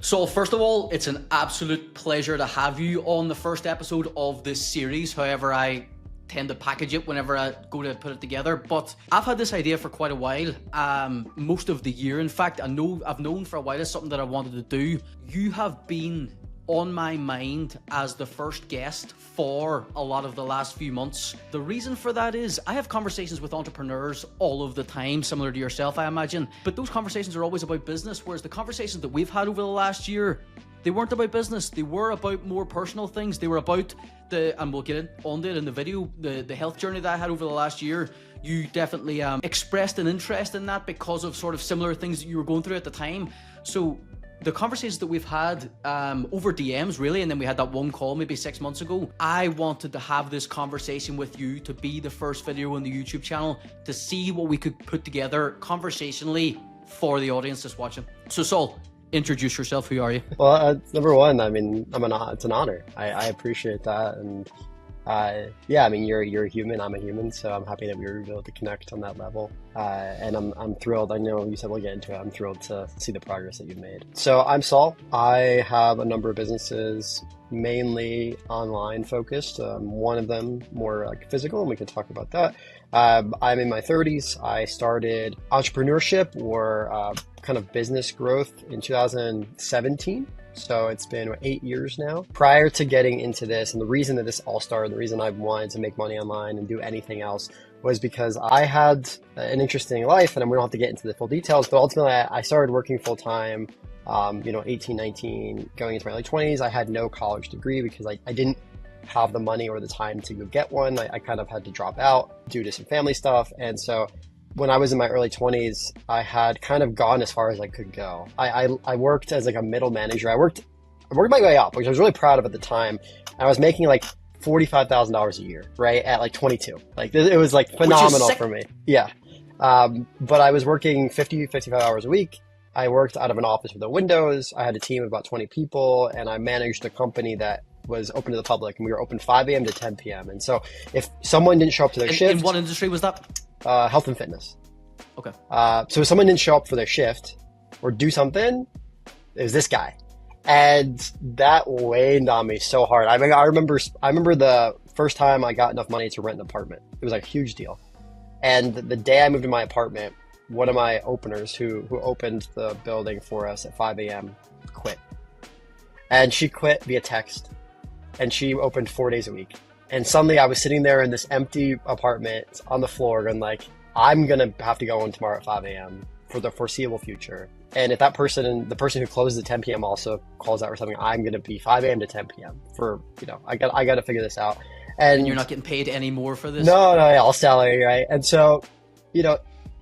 So first of all, it's an absolute pleasure to have you on the first episode of this series. However, I tend to package it whenever I go to put it together. But I've had this idea for quite a while, most of the year. In fact, I've known for a while it's something that I wanted to do. You have been on my mind as the first guest for a lot of the last few months. The reason for that is I have conversations with entrepreneurs all of the time, similar to yourself, I imagine. But those conversations are always about business, whereas the conversations that we've had over the last year, they weren't about business. They were about more personal things. They were about and we'll get onto it in the video, the health journey that I had over the last year. You definitely expressed an interest in that because of sort of similar things that you were going through at the time. So the conversations that we've had over DMs, really, and then we had that one call maybe 6 months ago, I wanted to have this conversation with you to be the first video on the YouTube channel to see what we could put together conversationally for the audience that's watching. So Saul, introduce yourself. Who are you? Well, number one, I mean, it's an honor. I appreciate that. And yeah, I mean, you're a human, I'm a human, so I'm happy that we were able to connect on that level. And I'm thrilled. I know you said we'll get into it. I'm thrilled to see the progress that you've made. So I'm Saul. I have a number of businesses, mainly online focused. One of them more like physical, and we can talk about that. I'm in my 30s. I started entrepreneurship or kind of business growth in 2017. So it's been 8 years now. Prior to getting into this, and the reason that this all started, the reason I wanted to make money online and do anything else was because I had an interesting life, and we don't have to get into the full details, but ultimately I started working full time, 18, 19, going into my early 20s. I had no college degree because I didn't have the money or the time to go get one. I kind of had to drop out due to some family stuff. And so when I was in my early 20s, I had kind of gone as far as I could go. I worked as like a middle manager. I worked my way up, which I was really proud of at the time. I was making like $45,000 a year, right? At like 22. Like it was like phenomenal for me. Yeah. But I was working 55 hours a week. I worked out of an office with no windows. I had a team of about 20 people, and I managed a company that was open to the public, and we were open 5 a.m. to 10 p.m. And so if someone didn't show up to their shift... In what industry was that? Health and fitness. Okay. So if someone didn't show up for their shift or do something, it was this guy. And that weighed on me so hard. I mean, I remember the first time I got enough money to rent an apartment. It was like a huge deal. And the day I moved to my apartment, one of my openers who opened the building for us at 5 a.m. quit. And she quit via text. And she opened 4 days a week. And suddenly I was sitting there in this empty apartment on the floor going like, I'm going to have to go in tomorrow at 5 a.m. for the foreseeable future. And if that person, the person who closes at 10 p.m. also calls out or something, I'm going to be 5 a.m. to 10 p.m. for, I got to figure this out. And you're not getting paid any more for this? No, yeah, all salary, right? And so,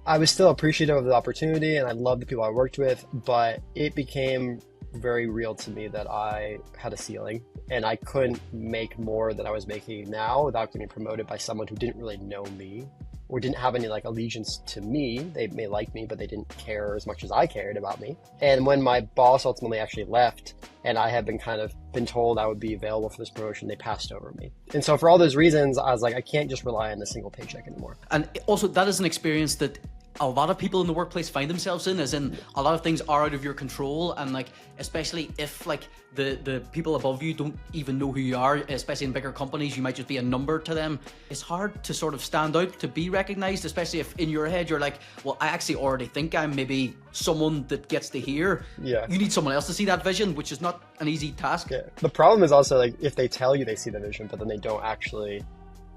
I was still appreciative of the opportunity and I loved the people I worked with, but it became very real to me that I had a ceiling and I couldn't make more than I was making now without getting promoted by someone who didn't really know me or didn't have any like allegiance to me. They may like me, but they didn't care as much as I cared about me. And when my boss ultimately actually left and I had been told I would be available for this promotion, they passed over me. And so for all those reasons, I was like, I can't just rely on a single paycheck anymore. And also that is an experience that a lot of people in the workplace find themselves in, as in a lot of things are out of your control, and like especially if like the people above you don't even know who you are, especially in bigger companies, you might just be a number to them. It's hard to sort of stand out, to be recognized, especially if in your head you're like, well, I actually already think I'm maybe someone that gets to hear. Yeah. You need someone else to see that vision, which is not an easy task. Yeah. The problem is also like if they tell you they see the vision, but then they don't actually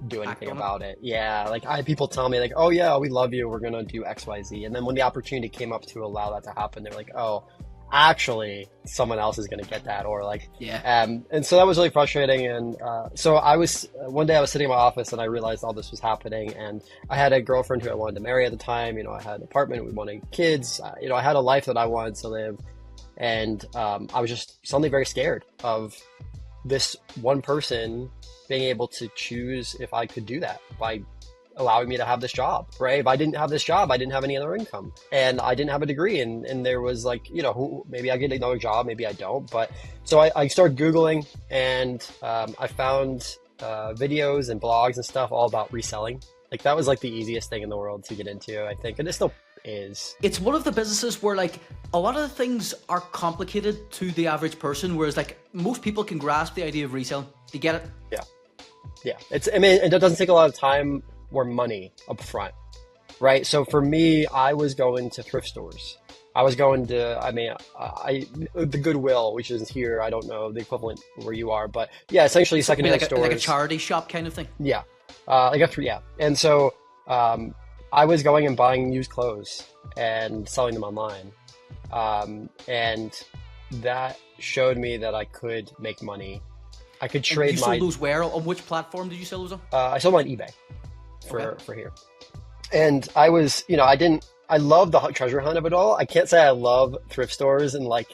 do anything about it. Yeah, like people tell me like, oh yeah, we love you, we're gonna do XYZ, and then when the opportunity came up to allow that to happen, they're like, oh, actually someone else is gonna get that, or like, yeah. And so that was really frustrating. And so one day I was sitting in my office and I realized all this was happening, and I had a girlfriend who I wanted to marry at the time. I had an apartment, we wanted kids, I had a life that I wanted to live, and I was just suddenly very scared of this one person being able to choose if I could do that by allowing me to have this job, right? If I didn't have this job, I didn't have any other income, and I didn't have a degree, and there was like, maybe I get another job, maybe I don't. But so I started Googling, and I found videos and blogs and stuff all about reselling Like that was like the easiest thing in the world to get into, I think, and it still is. It's one of the businesses where like a lot of the things are complicated to the average person, whereas like most people can grasp the idea of reselling. They get it. Yeah. Yeah. I mean, it doesn't take a lot of time or money up front, right? So for me, I was going to thrift stores. I was going to, the Goodwill, which is here. I don't know the equivalent where you are, but yeah, essentially secondhand stores. Like a charity shop kind of thing. Yeah. Yeah. And so I was going and buying used clothes and selling them online. And that showed me that I could make money. I could trade you sold those where? On which platform did you sell those on? I sold them on eBay for here. And I was, I love the treasure hunt of it all. I can't say I love thrift stores and like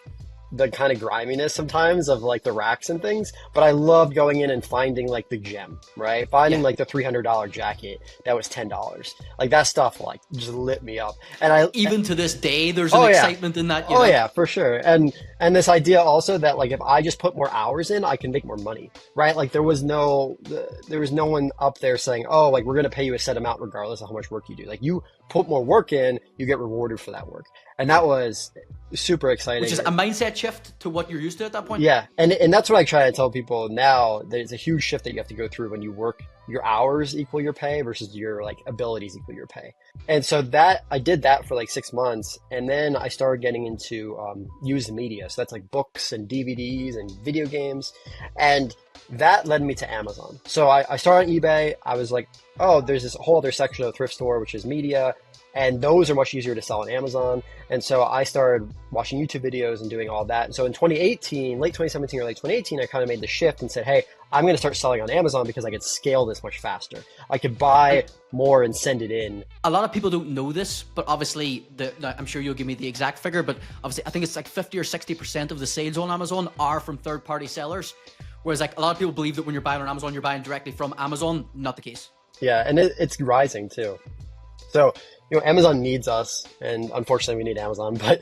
the kind of griminess sometimes of like the racks and things, but I loved going in and finding like the gem, right? Finding like the $300 jacket that was $10. Like that stuff like just lit me up. And even to this day, there's an excitement in that. Yeah, for sure. And this idea also that like if I just put more hours in, I can make more money, right? Like there was no one up there saying, oh, like we're going to pay you a set amount regardless of how much work you do. Like you put more work in, you get rewarded for that work. And that was super exciting. Which is a mindset shift to what you're used to at that point. Yeah. And that's what I try to tell people now. There's a huge shift that you have to go through when you work. Your hours equal your pay versus your like abilities equal your pay. And so that I did that for like 6 months. And then I started getting into used media. So that's like books and DVDs and video games. And that led me to Amazon. So I started on eBay. I was like, oh, there's this whole other section of the thrift store, which is media. And those are much easier to sell on Amazon. And so I started watching YouTube videos and doing all that. And so in 2018, late 2017 or late 2018, I kind of made the shift and said, hey, I'm going to start selling on Amazon because I could scale this much faster. I could buy more and send it in. A lot of people don't know this, but obviously, I'm sure you'll give me the exact figure, but obviously I think it's like 50 or 60% of the sales on Amazon are from third-party sellers. Whereas like a lot of people believe that when you're buying on Amazon, you're buying directly from Amazon. Not the case. Yeah, and it's rising too. So, Amazon needs us, and unfortunately we need Amazon, but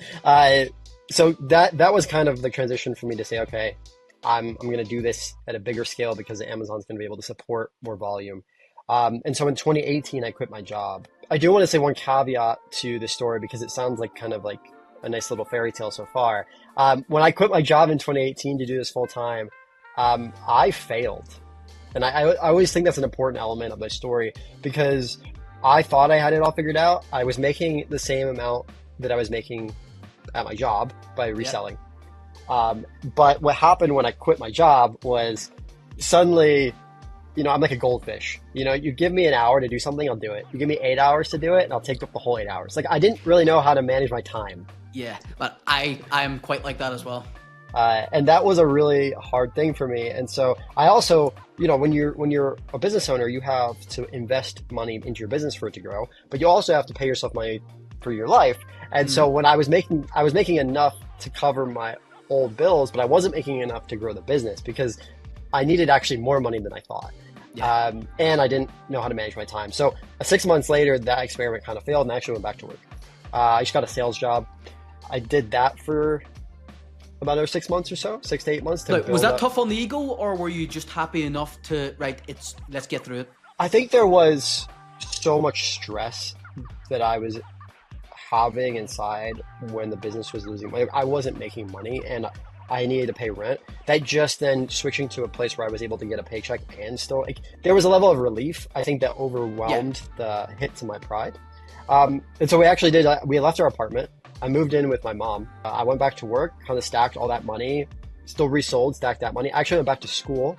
so that was kind of the transition for me to say, okay, I'm going to do this at a bigger scale because Amazon's going to be able to support more volume. And so in 2018, I quit my job. I do want to say one caveat to the story because it sounds like kind of like a nice little fairy tale so far. When I quit my job in 2018 to do this full time, I failed. And I always think that's an important element of my story because I thought I had it all figured out. I was making the same amount that I was making at my job by reselling. Yep. But what happened when I quit my job was suddenly, I'm like a goldfish. You give me an hour to do something, I'll do it. You give me 8 hours to do it, and I'll take up the whole 8 hours. Like I didn't really know how to manage my time. Yeah, but I'm quite like that as well. And that was a really hard thing for me. And so I also, when you're a business owner, you have to invest money into your business for it to grow, but you also have to pay yourself money for your life. And so when I was making enough to cover my old bills, but I wasn't making enough to grow the business because I needed actually more money than I thought. Yeah. And I didn't know how to manage my time. So 6 months later, that experiment kind of failed and I actually went back to work. I just got a sales job. I did that for about another 6 months or so, 6 to 8 months. Was that tough on the ego, or were you just happy enough to, let's get through it? I think there was so much stress that I was having inside when the business was losing money. I wasn't making money and I needed to pay rent. That just then switching to a place where I was able to get a paycheck and still, there was a level of relief, I think, that overwhelmed the hit to my pride. And so we actually did, we left our apartment. I moved in with my mom. I went back to work, kind of stacked all that money, still resold, stacked that money. I actually went back to school,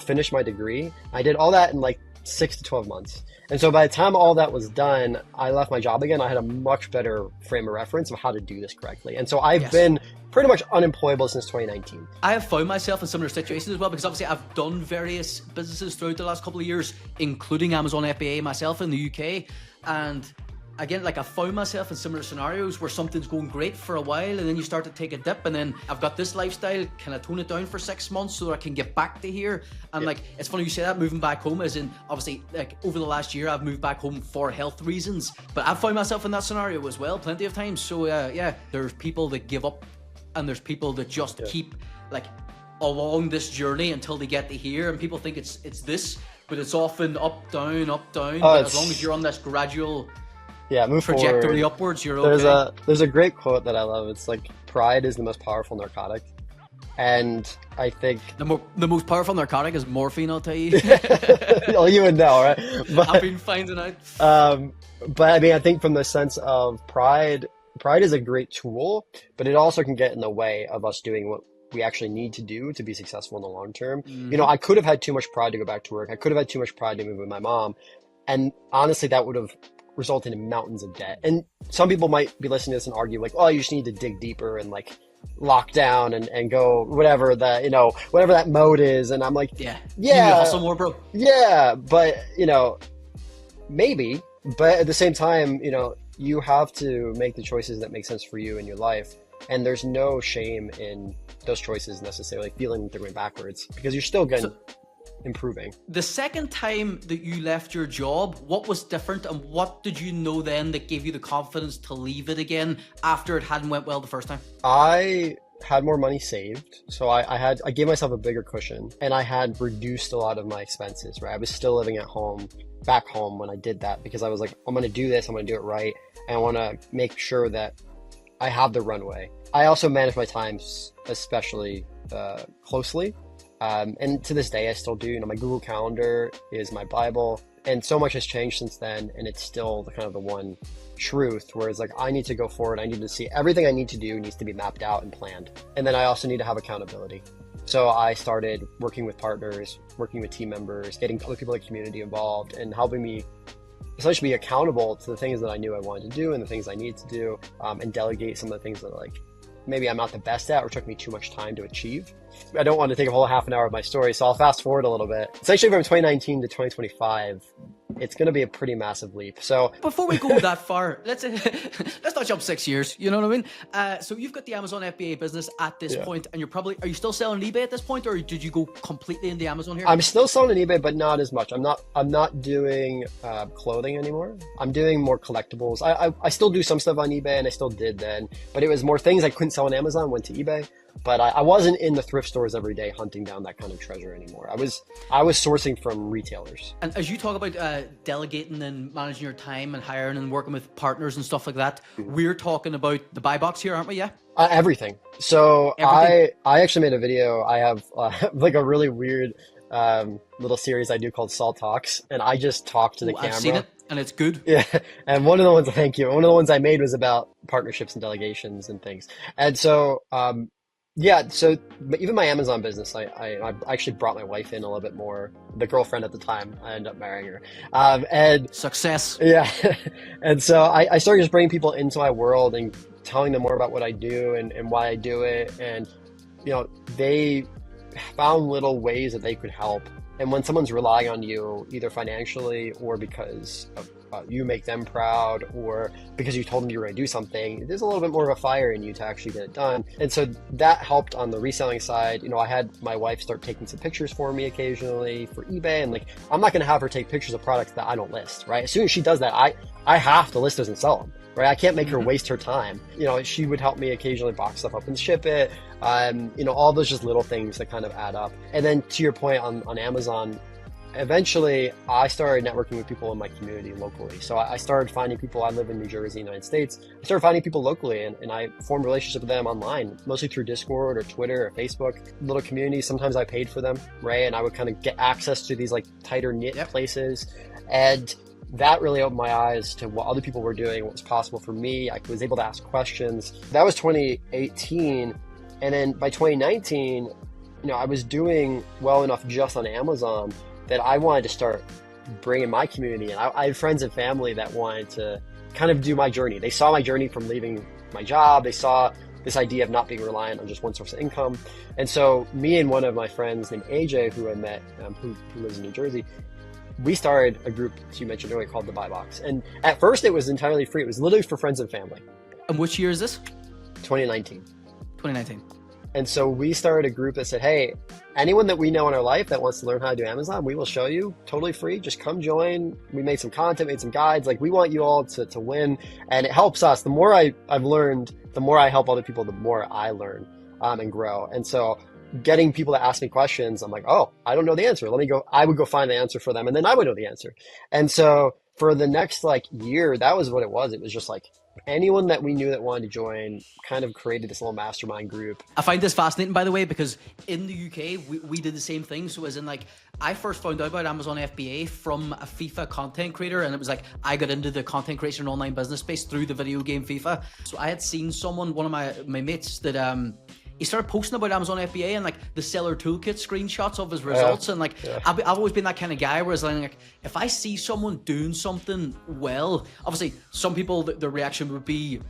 finished my degree. I did all that in like 6 to 12 months. And so by the time all that was done, I left my job again. I had a much better frame of reference of how to do this correctly. And so I've been pretty much unemployable since 2019. I have found myself in similar situations as well, because obviously I've done various businesses throughout the last couple of years, including Amazon FBA myself in the UK. And again, I found myself in similar scenarios where something's going great for a while and then you start to take a dip, and then I've got this lifestyle, can I tone it down for 6 months so that I can get back to here? And it's funny you say that, moving back home, as in obviously over the last year I've moved back home for health reasons, but I've found myself in that scenario as well plenty of times. So there's people that give up and there's people that just keep along this journey until they get to here, and people think it's this, But it's often up, down, up, down. Oh, But as long as you're on this gradual yeah, move trajectory forward. upwards, you're okay. There's a great quote that I love. It's like pride is the most powerful narcotic. And I think The most powerful narcotic is morphine, I'll tell you. well, you would know, right? I've been finding out. But I mean, I think from the sense of pride is a great tool, but it also can get in the way of us doing what we actually need to do to be successful in the long term. You know, I could have had too much pride to go back to work. I could have had too much pride to move with my mom. And honestly, that would have resulted in mountains of debt. And some people might be listening to this and argue like, oh, you just need to dig deeper and like lock down and go whatever that, you know, whatever that mode is. And I'm like, Yeah. You need to hustle more, bro. yeah, but you know, maybe, but at the same time, you know, you have to make the choices that make sense for you in your life. And there's no shame in those choices necessarily feeling they're going backwards because you're still getting improving. The second time that you left your job, what was different and what did you know then that gave you the confidence to leave it again after it hadn't went well the first time? I had more money saved, so I gave myself a bigger cushion, and I had reduced a lot of my expenses, right? I was still living at home, back home when I did that because I was like, I'm going to do this, I'm going to do it right, and I want to make sure that I have the runway. I also manage my time especially closely. And to this day, I still do. You know, my Google Calendar is my Bible, and so much has changed since then. And it's still the kind of the one truth, where it's like I need to go forward. I need to see everything I need to do needs to be mapped out and planned. And then I also need to have accountability. So I started working with partners, working with team members, getting other people in the community involved, and helping me essentially be accountable to the things that I knew I wanted to do and the things I needed to do, and delegate some of the things that like maybe I'm not the best at or took me too much time to achieve. I don't want to take a whole half an hour of my story, so I'll fast forward a little bit. Essentially from 2019 to 2025, it's going to be a pretty massive leap. So before we go that far, let's not jump 6 years. You know what I mean? So you've got the Amazon FBA business at this point, and are you still selling on eBay at this point, or did you go completely into Amazon here? I'm still selling on eBay, but not as much. I'm not doing clothing anymore. I'm doing more collectibles. I still do some stuff on eBay, and I still did then, but it was more things I couldn't sell on Amazon went to eBay. But I wasn't in the thrift stores every day hunting down that kind of treasure anymore. I was sourcing from retailers. And as you talk about delegating and managing your time and hiring and working with partners and stuff like that, we're talking about the buy box here, aren't we? Yeah. Everything. So Everything. I actually made a video. I have like a really weird little series I do called Salt Talks, and I just talk to the camera. I've seen it, and it's good. Yeah, and one of the ones, thank you. One of the ones I made was about partnerships and delegations and things. And so, yeah, so even my Amazon business, I actually brought my wife in a little bit more, the girlfriend at the time. I ended up marrying her. And Success. yeah, and so I started just bringing people into my world and telling them more about what I do and why I do it. And, you know, they found little ways that they could help. And when someone's relying on you, either financially or because of, you make them proud or because you told them you were going to do something, there's a little bit more of a fire in you to actually get it done. And so that helped on the reselling side. You know, I had my wife start taking some pictures for me occasionally for eBay, and like, I'm not going to have her take pictures of products that I don't list, right? As soon as she does that, I have to list those and sell them, right? I can't make her waste her time. You know, she would help me occasionally box stuff up and ship it. You know, all those just little things that kind of add up. And then to your point on Amazon, eventually I started networking with people in my community locally. So I started finding people. I live in New Jersey, United States. I started finding people locally, and I formed relationships with them online, mostly through Discord or Twitter or Facebook. Little communities. Sometimes I paid for them, right? And I would kind of get access to these like tighter knit places. And that really opened my eyes to what other people were doing, what was possible for me. I was able to ask questions. That was 2018. And then by 2019, you know, I was doing well enough just on Amazon that I wanted to start bringing my community in. I had friends and family that wanted to kind of do my journey. They saw my journey from leaving my job. They saw this idea of not being reliant on just one source of income. And so me and one of my friends named AJ, who I met, who lives in New Jersey, we started a group, as you mentioned earlier, called the Buy Box. And at first it was entirely free. It was literally for friends and family. And which year is this? 2019. 2019. And so we started a group that said, hey, anyone that we know in our life that wants to learn how to do Amazon, we will show you totally free. Just come join. We made some content, made some guides. Like, we want you all to win. And it helps us. The more I've learned, the more I help other people, the more I learn and grow. And so getting people to ask me questions. I'm like, oh, I don't know the answer. I would go find the answer for them, and then I would know the answer. And so for the next like year, that was what it was. It was just like anyone that we knew that wanted to join kind of created this little mastermind group. I find this fascinating, by the way, because in the UK, we did the same thing. So as in like, I first found out about Amazon FBA from a FIFA content creator, and it was like, I got into the content creation and online business space through the video game FIFA. So I had seen one of my mates that, he started posting about Amazon FBA and like the seller toolkit screenshots of his results. And like, I've always been that kind of guy, whereas like, if I see someone doing something well, obviously some people, the reaction would be,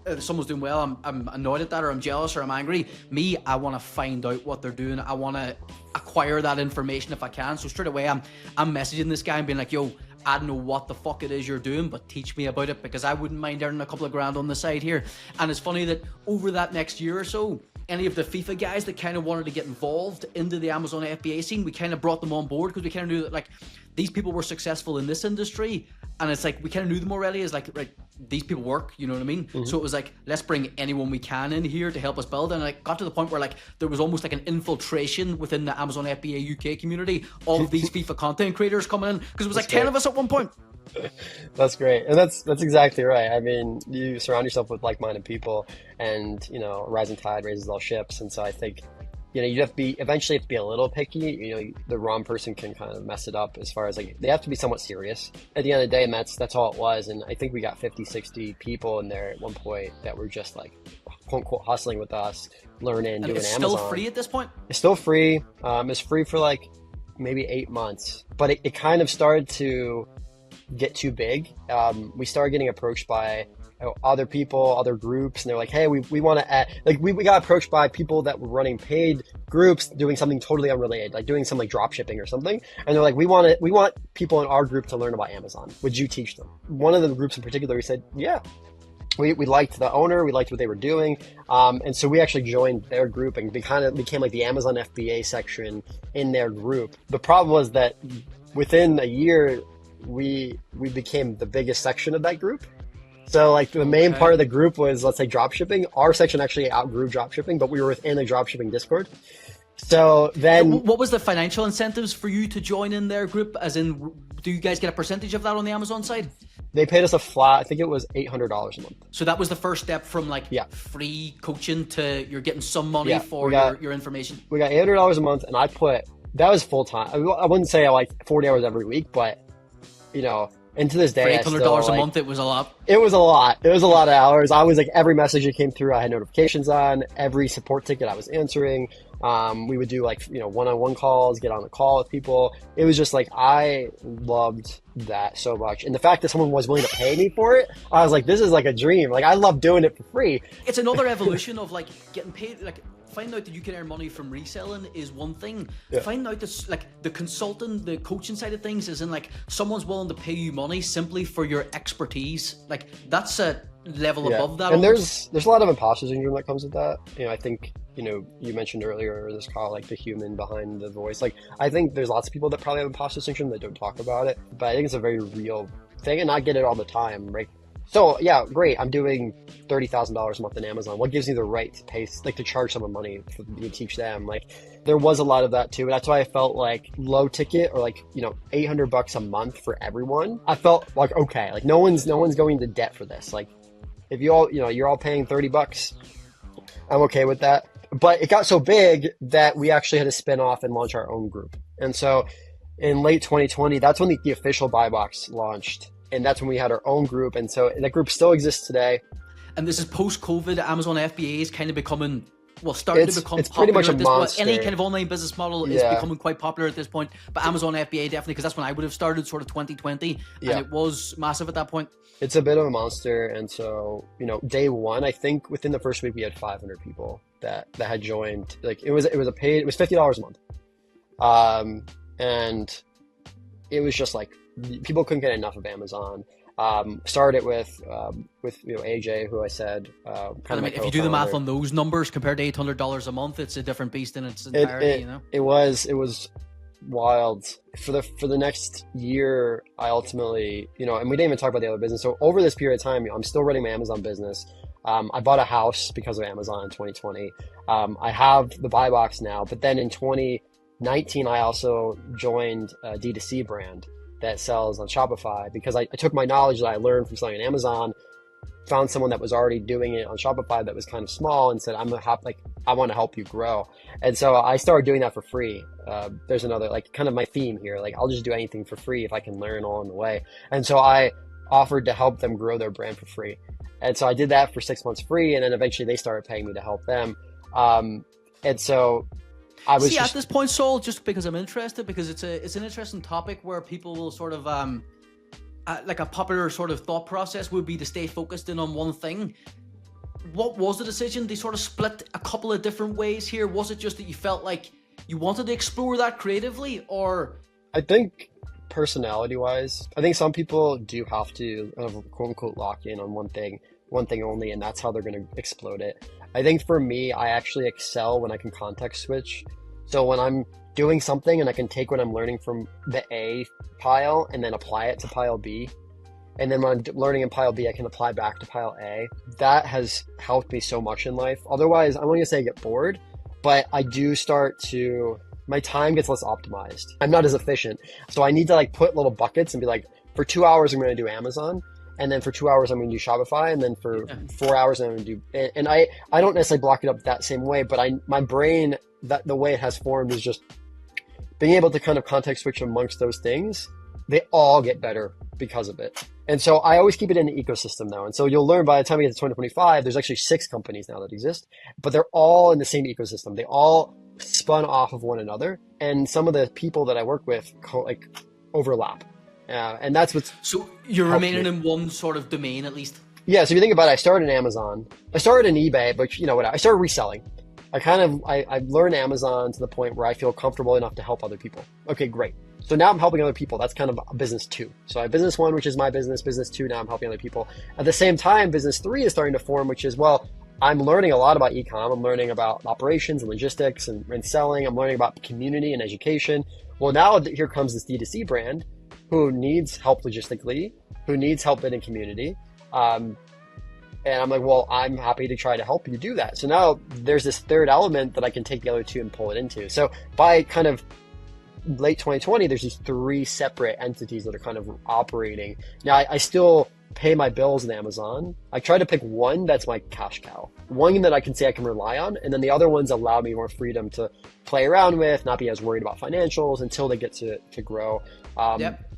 if someone's doing well, I'm annoyed at that, or I'm jealous, or I'm angry. Me, I want to find out what they're doing. I want to acquire that information if I can. So straight away, I'm messaging this guy and being like, yo, I don't know what the fuck it is you're doing, but teach me about it, because I wouldn't mind earning a couple of grand on the side here. And it's funny that over that next year or so, any of the FIFA guys that kind of wanted to get involved into the Amazon FBA scene, we kind of brought them on board, because we kind of knew that like these people were successful in this industry, and it's like we kind of knew them already as like, right, these people work, you know what I mean? Mm-hmm. So it was like, let's bring anyone we can in here to help us build. And it got to the point where like there was almost like an infiltration within the Amazon FBA UK community of these FIFA content creators coming in, because it was like 10 of us at one point. That's great. And that's exactly right. I mean, you surround yourself with like-minded people, and, you know, rising tide raises all ships. And so I think, you know, you have to eventually be a little picky. You know, the wrong person can kind of mess it up, as far as like, they have to be somewhat serious at the end of the day. And that's all it was. And I think we got 50, 60 people in there at one point that were just like, quote unquote, hustling with us, learning, and doing it's Amazon. Still free at this point? It's still free. It's free for like maybe 8 months, but it kind of started to get too big. We started getting approached by other people, other groups, and they're like, hey, we want to add, like we got approached by people that were running paid groups doing something totally unrelated, like doing some like drop shipping or something. And they're like, we want people in our group to learn about Amazon. Would you teach them? One of the groups in particular, we said, yeah. We liked the owner, we liked what they were doing, and so we actually joined their group and became like the Amazon FBA section in their group. The problem was that within a year, we became the biggest section of that group. So like the main part of the group was, let's say, dropshipping. Our section actually outgrew dropshipping, but we were within the dropshipping Discord. So then, what was the financial incentives for you to join in their group? As in, do you guys get a percentage of that on the Amazon side? They paid us a flat, I think it was $800 a month. So that was the first step from like free coaching to you're getting some money for your information. We got $800 a month, and that was full time. I wouldn't say like 40 hours every week, but you know, and to this day, for $800 a month, it was a lot. It was a lot. It was a lot of hours. I was like, every message that came through, I had notifications on. Every support ticket I was answering. We would do like, you know, one-on-one calls, get on a call with people. It was just like, I loved that so much. And the fact that someone was willing to pay me for it, I was like, this is like a dream. Like, I love doing it for free. It's another evolution of like getting paid, like find out that you can earn money from reselling is one thing. Find out that like the consulting, the coaching side of things is in like someone's willing to pay you money simply for your expertise. Like that's a level above that. And there's a lot of imposter syndrome that comes with that. You know, I think, you know, you mentioned earlier this call, like the human behind the voice. Like, I think there's lots of people that probably have imposter syndrome that don't talk about it, but I think it's a very real thing, and I get it all the time, right? So yeah, great. I'm doing $30,000 a month in Amazon. What gives me the right to pay, like to charge someone money for me to teach them? Like, there was a lot of that too. And that's why I felt like low ticket, or like, you know, $800 a month for everyone. I felt like, okay, like no one's going into debt for this. Like, if you all, you know, you're all paying $30, I'm okay with that. But it got so big that we actually had to spin off and launch our own group. And so in late 2020, that's when the official Buy Box launched. And that's when we had our own group. And so that group still exists today. And this is post-COVID. Amazon FBA is kind of becoming, well, starting to become it's popular pretty much at a this monster. point. Any kind of online business model is becoming quite popular at this point. But Amazon FBA definitely, because that's when I would have started, sort of 2020. And it was massive at that point. It's a bit of a monster. And so, you know, day one, I think within the first week, we had 500 people that had joined. Like it was $50 a month. And it was just like, people couldn't get enough of Amazon. Started with you know, AJ, who I said. I mean, if you do the math on those numbers compared to $800 a month, it's a different beast in its entirety. You know, it was wild. For the next year, I ultimately, you know, and we didn't even talk about the other business. So over this period of time, I'm still running my Amazon business. I bought a house because of Amazon in 2020. I have the buy box now, but then in 2019, I also joined a D2C brand that sells on Shopify because I took my knowledge that I learned from selling on Amazon, found someone that was already doing it on Shopify that was kind of small, and said, I want to help you grow. And so I started doing that for free. There's another, like, kind of my theme here. Like, I'll just do anything for free if I can learn along the way. And so I offered to help them grow their brand for free. And so I did that for 6 months free, and then eventually they started paying me to help them. And so I was at this point, Saul, just because I'm interested, because it's an interesting topic where people will sort of like a popular sort of thought process would be to stay focused in on one thing. What was the decision? They sort of split a couple of different ways here. Was it just that you felt like you wanted to explore that creatively, or? I think personality-wise, I think some people do have to quote-unquote lock in on one thing only, and that's how they're going to explode it. I think for me, I actually excel when I can context switch. So when I'm doing something and I can take what I'm learning from the A pile and then apply it to pile B, and then when I'm learning in pile B, I can apply back to pile A. That has helped me so much in life. Otherwise, I'm not going to say I get bored, but I do start to, my time gets less optimized. I'm not as efficient. So I need to like put little buckets and be like, for 2 hours, I'm going to do Amazon. And then for 2 hours, I'm going to do Shopify. And then for 4 hours, I'm going to do, and I don't necessarily block it up that same way, but my brain, that the way it has formed is just being able to kind of context switch amongst those things. They all get better because of it. And so I always keep it in the ecosystem now. And so you'll learn by the time we get to 2025, there's actually 6 companies now that exist, but they're all in the same ecosystem. They all spun off of one another. And some of the people that I work with like overlap. And that's what's. So you're remaining in one sort of domain at least? Yeah. So if you think about it, I started in Amazon. I started in eBay, but you know what? I started reselling. I learned Amazon to the point where I feel comfortable enough to help other people. Okay, great. So now I'm helping other people. That's kind of business 2. So I have business 1, which is my business. Business 2, now I'm helping other people. At the same time, business 3 is starting to form, which is, well, I'm learning a lot about ecom. I'm learning about operations and logistics and selling. I'm learning about community and education. Well, now here comes this D2C brand who needs help logistically, who needs help in community. And I'm like, well, I'm happy to try to help you do that. So now there's this third element that I can take the other 2 and pull it into. So by kind of late 2020, there's these 3 separate entities that are kind of operating. Now, I still pay my bills in Amazon. I try to pick one that's my cash cow, one that I can say I can rely on, and then the other ones allow me more freedom to play around with, not be as worried about financials until they get to grow.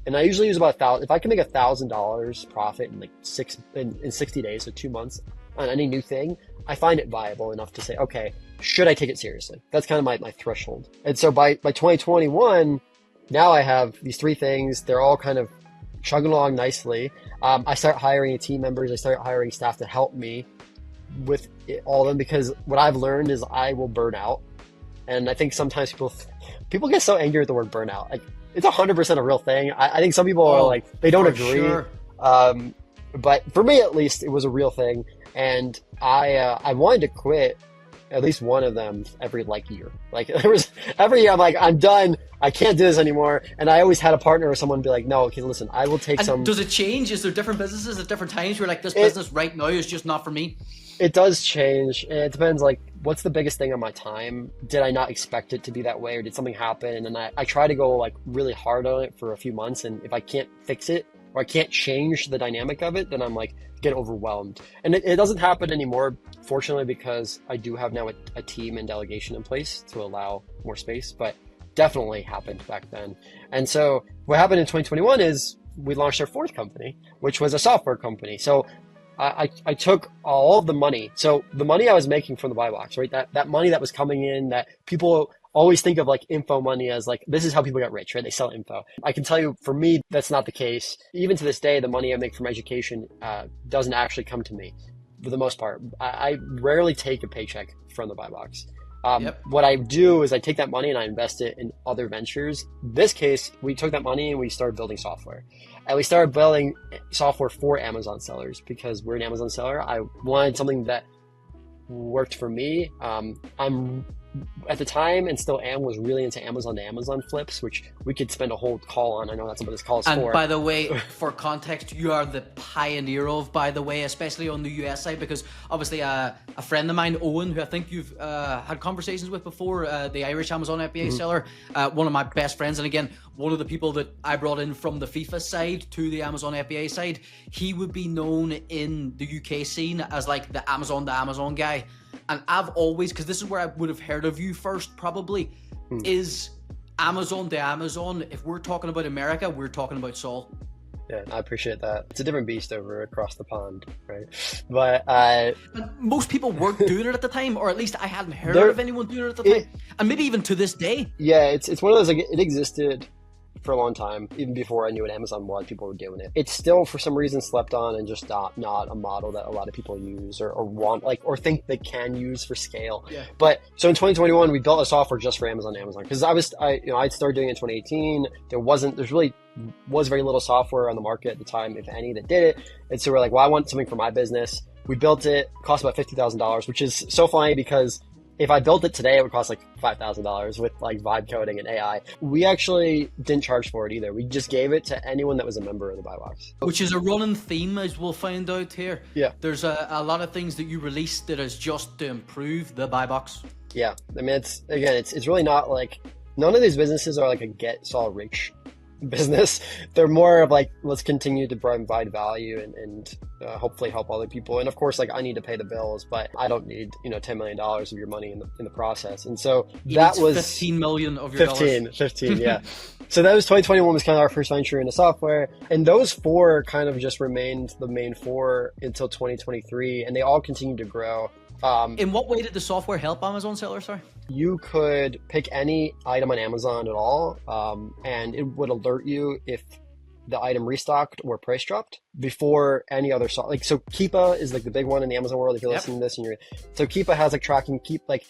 And I usually use about $1,000. If I can make $1,000 profit in like 60 days, so 2 months on any new thing, I find it viable enough to say, okay, should I take it seriously? That's kind of my threshold. And so by 2021, now I have these 3 things. They're all kind of chugging along nicely. I start hiring team members. I start hiring staff to help me with all of them, because what I've learned is I will burn out. And I think sometimes people get so angry at the word burnout. Like, it's 100% a real thing. I think some people are like, they don't agree. Sure. But for me, at least, it was a real thing. And I wanted to quit at least one of them every year. Like, there was every year I'm like, I'm done. I can't do this anymore. And I always had a partner or someone be like, no, okay, listen, I will take some. Does it change? Is there different businesses at different times where like this business right now is just not for me? It does change. And it depends, like, what's the biggest thing on my time? Did I not expect it to be that way, or did something happen? And then I try to go like really hard on it for a few months. And if I can't fix it or I can't change the dynamic of it, then I'm like, get overwhelmed. And it doesn't happen anymore, fortunately, because I do have now a team and delegation in place to allow more space, but definitely happened back then. And so what happened in 2021 is we launched our 4th company, which was a software company. So I took all of the money. So the money I was making from the buy box, right? That money that was coming in, that people always think of like info money as like, this is how people get rich, right? They sell info. I can tell you, for me, that's not the case. Even to this day, the money I make from education doesn't actually come to me for the most part. I rarely take a paycheck from the buy box. What I do is I take that money and I invest it in other ventures. This case, we took that money and we started building software. And we started building software for Amazon sellers because we're an Amazon seller. I wanted something that worked for me. I'm at the time and still am was really into Amazon to Amazon flips, which we could spend a whole call on. I know that's what this call is and for. by the way, for context, you are the pioneer of, by the way, especially on the US side, because obviously a friend of mine, Owen, who I think you've had conversations with before, the Irish Amazon FBA seller, one of my best friends, and again, one of the people that I brought in from the FIFA side to the Amazon FBA side. He would be known in the UK scene as like the Amazon to Amazon guy. And I've always, because this is where I would have heard of you first probably, is Amazon to Amazon. If we're talking about America, we're talking about Saul. Yeah, I appreciate that. It's a different beast over across the pond, right? But and most people weren't doing it at the time, or at least I hadn't heard of anyone doing it at the time. And maybe even to this day. Yeah, it's one of those, like, it existed for a long time. Even before I knew what Amazon was, people were doing it. It's still, for some reason, slept on and just not a model that a lot of people use or want, like, or think they can use for scale. Yeah. But so in 2021, we built a software just for Amazon because I started doing it in 2018. There's really was very little software on the market at the time, if any, that did it. And so we're like, well, I want something for my business. We built it, cost about $50,000, which is so funny because if I built it today, it would cost like $5,000 with like vibe coding and AI. We actually didn't charge for it either. We just gave it to anyone that was a member of the Buy Box. Which is a running theme, as we'll find out here. Yeah. There's a lot of things that you released that is just to improve the Buy Box. Yeah. I mean, it's really not like, none of these businesses are like a get Saul rich business. They're more of like, let's continue to provide value and hopefully help other people. And of course, like, I need to pay the bills, but I don't need $10 million of your money in the process. And so that was 15 million of your 15 yeah. So that was 2021 was kind of our first venture into software, and those four kind of just remained the main four until 2023, and they all continued to grow. In what way did the software help Amazon sellers? Sorry. You could pick any item on Amazon at all, and it would alert you if the item restocked or price dropped before any other like, so Keepa is like the big one in the Amazon world. If you're listening to this and so Keepa has like tracking, like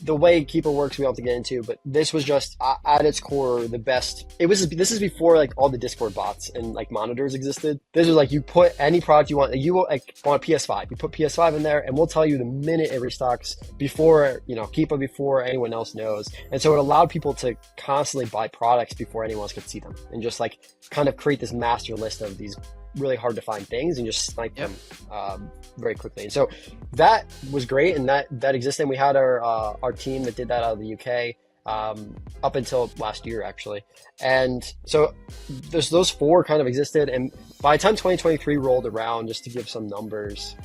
the way Keepa works, we don't have to get into, but this was just at its core the best. This is before like all the Discord bots and like monitors existed. This was like, you put any product you want, like, you like want a PS5, you put PS5 in there and we'll tell you the minute it restocks before, Keepa, before anyone else knows. And so it allowed people to constantly buy products before anyone else could see them, and just like kind of create this master list of these really hard to find things and just snipe them very quickly. And so that was great, and that existed. And we had our team that did that out of the UK up until last year, actually. And so those four kind of existed. And by the time 2023 rolled around, just to give some numbers,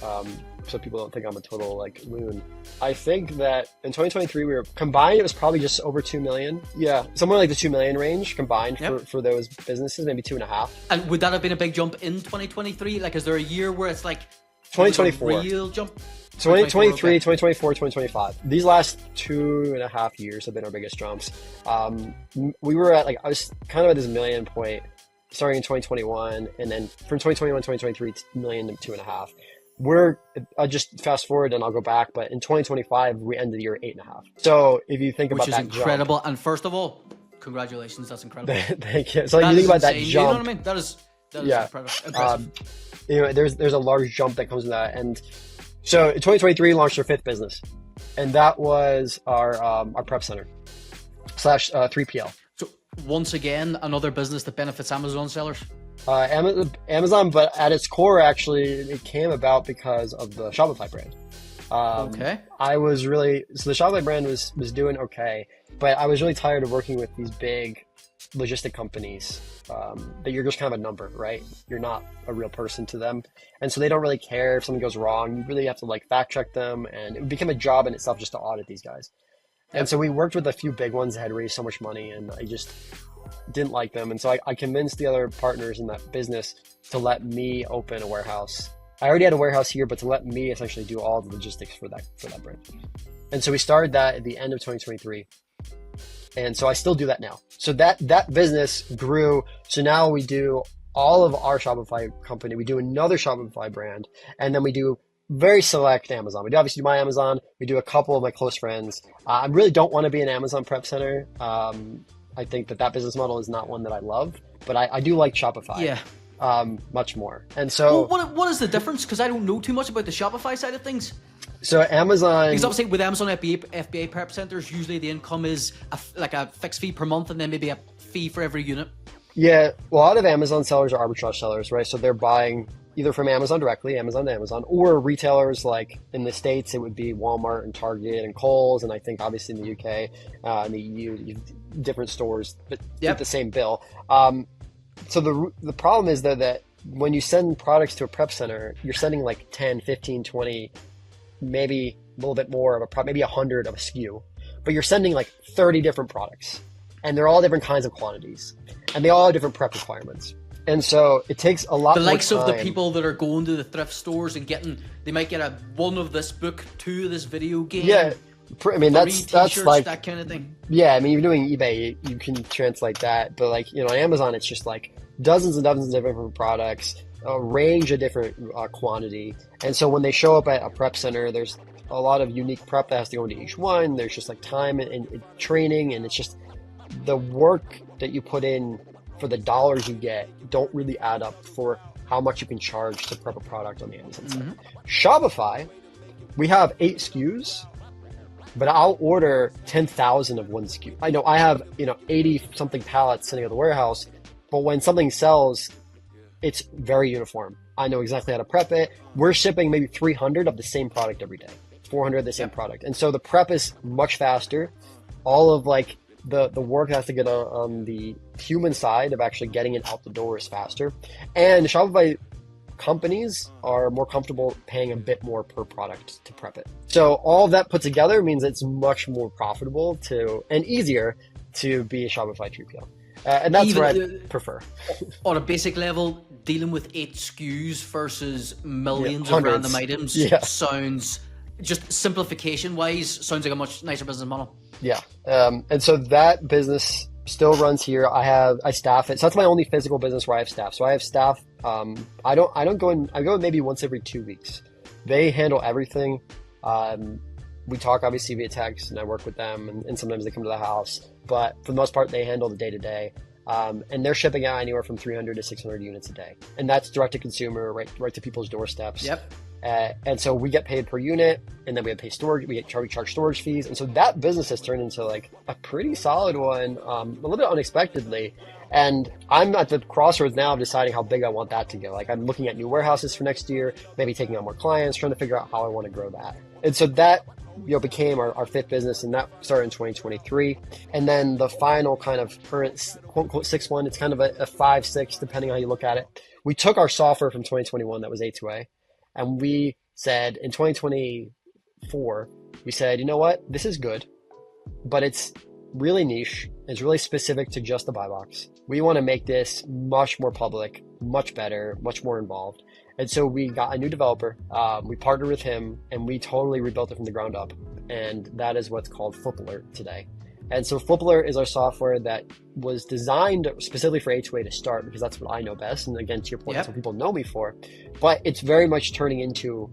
so people don't think I'm a total like loon, I think that in 2023 we were combined, it was probably just over 2 million. Yeah, somewhere like the 2 million range combined for those businesses, maybe 2.5. And would that have been a big jump in 2023? Like, is there a year where it's like 2024 a real jump? 2023, 2024, 2025. These last 2.5 years have been our biggest jumps. We were at, like, I was kind of at this million point starting in 2021, and then from 2021, 2023, million to 2.5. I'll just fast forward and I'll go back, but in 2025, we ended the year at 8.5. So if you think about that, which is incredible. Jump, and first of all, congratulations, that's incredible. Thank you. So you think about insane. That jump. You know what I mean? That is impressive. There's a large jump that comes with that. And so in 2023, launched our fifth business, and that was our prep center / 3PL. So once again, another business that benefits Amazon sellers. Amazon, but at its core, actually, it came about because of the Shopify brand. Okay. So the Shopify brand was doing okay, but I was really tired of working with these big logistic companies that you're just kind of a number, right? You're not a real person to them. And so they don't really care if something goes wrong. You really have to like fact check them, and it would become a job in itself just to audit these guys. And so we worked with a few big ones that had raised so much money, and I just didn't like them. And so I convinced the other partners in that business to let me open a warehouse. I already had a warehouse here, but to let me essentially do all the logistics for that brand. And so we started that at the end of 2023. And so I still do that now. So that business grew. So now we do all of our Shopify company. We do another Shopify brand, and then we do very select Amazon. We do obviously do my Amazon. We do a couple of my close friends. I really don't want to be an Amazon prep center. I think that business model is not one that I love, but I do like Shopify. Yeah. Much more. And so, what is the difference? Because I don't know too much about the Shopify side of things. So Amazon, Because obviously with Amazon FBA prep centers, usually the income is like a fixed fee per month and then maybe a fee for every unit. yeah, a lot of Amazon sellers are arbitrage sellers, right? So they're buying either from Amazon directly, Amazon to Amazon, or retailers like in the States, it would be Walmart and Target and Kohl's. And I think obviously in the UK, and the EU, different stores, but Yep. with the same bill. So the problem is though that when you send products to a prep center, you're sending like 10, 15, 20, maybe a little bit more of maybe 100 of a SKU, but you're sending like 30 different products and they're all different kinds of quantities and they all have different prep requirements. And so it takes a lot The more likes time. of the people that are going to the thrift stores and they might get one of this book, 2 of this video game. Yeah, I mean, 3 that's t-shirts, like, that kind of thing. yeah, I mean, you're doing eBay, you can translate that, but like, on Amazon, it's just like dozens and dozens of different products, a range of different quantity. And so when they show up at a prep center, there's a lot of unique prep that has to go into each one. There's just like time and training, and it's just the work that you put in for the dollars you get don't really add up for how much you can charge to prep a product on the Amazon side. Shopify, we have 8 SKUs, but I'll order 10,000 of one SKU. I know I have 80 something pallets sitting at the warehouse, but when something sells, it's very uniform. I know exactly how to prep it. We're shipping maybe 300 of the same product every day, 400 of the same product. And so the prep is much faster. All of like the work that has to get on the human side of actually getting it out the door is faster. And Shopify companies are more comfortable paying a bit more per product to prep it. So all of that put together means it's much more profitable and easier to be a Shopify 3PL. And that's what I prefer. On a basic level, dealing with 8 SKUs versus millions of hundreds. random items sounds, just simplification wise, sounds like a much nicer business model. Yeah. And so that business still runs here. I staff it. So that's my only physical business where I have staff. So I have staff. I go in maybe once every 2 weeks. They handle everything. We talk obviously via text and I work with them and sometimes they come to the house, but for the most part, they handle the day to day. And they're shipping out anywhere from 300 to 600 units a day. And that's direct to consumer, right to people's doorsteps. Yep. And so we get paid per unit, and then we have to pay storage. We charge storage fees, and so that business has turned into like a pretty solid one, a little bit unexpectedly. And I'm at the crossroads now of deciding how big I want that to go. Like I'm looking at new warehouses for next year, maybe taking on more clients, trying to figure out how I want to grow that. And so that became our 5th business, and that started in 2023. And then the final kind of current quote unquote 6th one, it's kind of a 5, 6, depending on how you look at it. We took our software from 2021 that was A2A. And we said in 2024, we said, you know what, this is good, but it's really niche. It's really specific to just the buy box. We want to make this much more public, much better, much more involved. And so we got a new developer. We partnered with him and we totally rebuilt it from the ground up. And that is what's called Flip Alert today. And so Flip Alert is our software that was designed specifically for A2A to start, because that's what I know best. And again, to your point, that's what people know me for. But it's very much turning into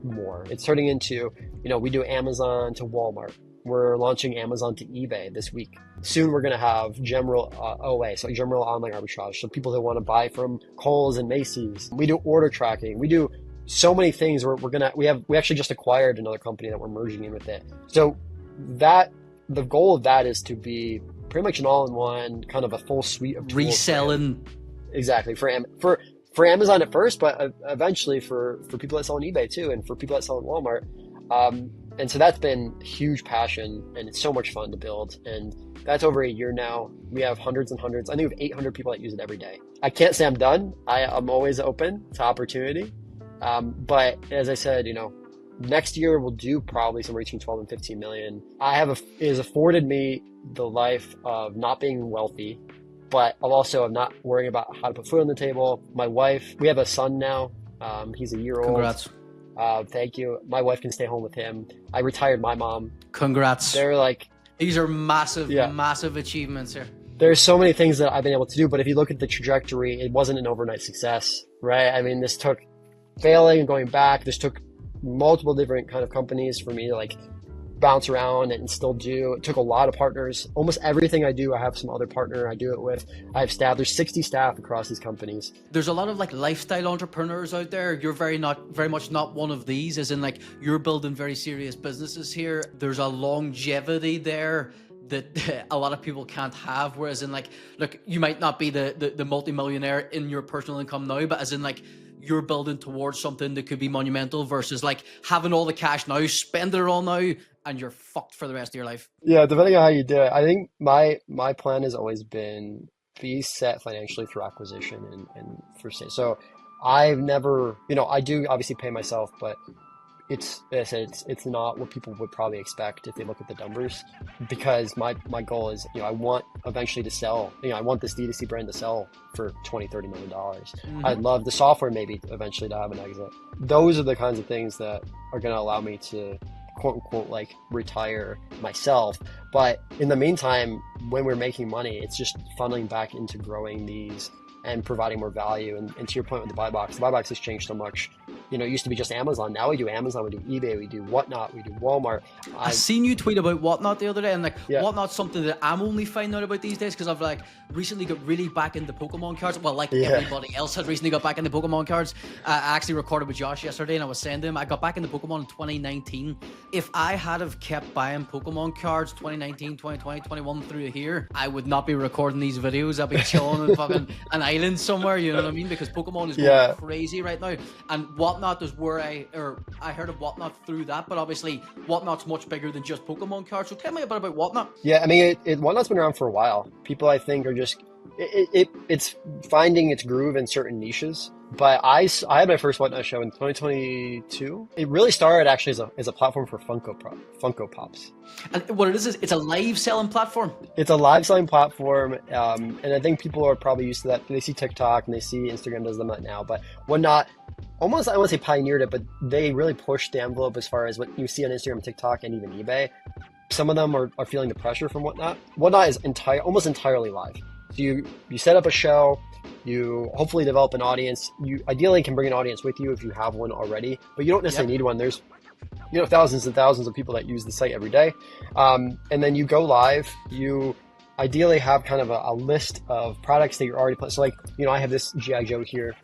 more. It's turning into, we do Amazon to Walmart. We're launching Amazon to eBay this week. Soon we're going to have general OA, so general online arbitrage. So people that want to buy from Kohl's and Macy's. We do order tracking. We do so many things. We actually just acquired another company that we're merging in with it. So the goal of that is to be pretty much an all-in-one, kind of a full suite of tools. Reselling. Exactly. For Amazon at first, but eventually for people that sell on eBay too, and for people that sell on Walmart. And so that's been a huge passion, and it's so much fun to build. And that's over a year now. We have hundreds and hundreds. I think we have 800 people that use it every day. I can't say I'm done. I'm always open to opportunity. But as I said, next year we'll do probably somewhere between 12 and 15 million. It has afforded me the life of not being wealthy, but also of not worrying about how to put food on the table. My wife, we have a son now. He's a year old. Congrats. Thank you. My wife can stay home with him. I retired my mom. Congrats. These are massive achievements here. There's so many things that I've been able to do, but if you look at the trajectory, it wasn't an overnight success, right? I mean, this took failing and going back. This took multiple different kind of companies for me to bounce around and still do. It took a lot of partners. Almost everything I do, I have some other partner I do it with. I have staff. There's 60 staff across these companies. There's a lot of like lifestyle entrepreneurs out there. You're very much not one of these, as in like you're building very serious businesses here. There's a longevity there that a lot of people can't have, whereas in like, look, you might not be the multi-millionaire in your personal income now, but as in like you're building towards something that could be monumental versus like having all the cash now, spending it all now, and you're fucked for the rest of your life. Yeah, depending on how you do it. I think my plan has always been be set financially through acquisition and for sale. So I've never, I do obviously pay myself, but it's, as I said, it's not what people would probably expect if they look at the numbers, because my goal is, I want eventually to sell, I want this D2C brand to sell for $20-30 million. Mm-hmm. I'd love the software maybe eventually to have an exit. Those are the kinds of things that are going to allow me to quote unquote like retire myself. But in the meantime, when we're making money, it's just funneling back into growing these and providing more value. And to your point with the buy box has changed so much. It used to be just Amazon. Now we do Amazon, we do eBay, we do Whatnot, we do Walmart. I seen you tweet about Whatnot the other day, and like yeah. Whatnot's something that I'm only finding out about these days because I've like recently got really back into Pokemon cards. Well, like everybody else had recently got back into Pokemon cards. I actually recorded with Josh yesterday, and I was saying to him, I got back into Pokemon in 2019. If I had have kept buying Pokemon cards 2019, 2020, 21 through here, I would not be recording these videos. I'd be chilling in fucking an island somewhere, you know what I mean? Because Pokemon is going crazy right now, and Whatnot is where I heard of Whatnot through that, but obviously Whatnot's much bigger than just Pokemon cards. So tell me a bit about Whatnot. Yeah, I mean, Whatnot's been around for a while. People, I think, are just it's finding its groove in certain niches. But I had my first Whatnot show in 2022. It really started actually as a platform for Funko Pops. And what it is it's a live selling platform. It's a live selling platform, and I think people are probably used to that. They see TikTok and they see Instagram does them now, but Whatnot almost, I won't say pioneered it, but they really pushed the envelope as far as what you see on Instagram, TikTok, and even eBay. Some of them are feeling the pressure from Whatnot. Whatnot is almost entirely live. So you set up a show, you hopefully develop an audience. You ideally can bring an audience with you if you have one already, but you don't necessarily need one. There's thousands and thousands of people that use the site every day. And then you go live, you ideally have kind of a list of products that you're already playing. So like, I have this G.I. Joe here.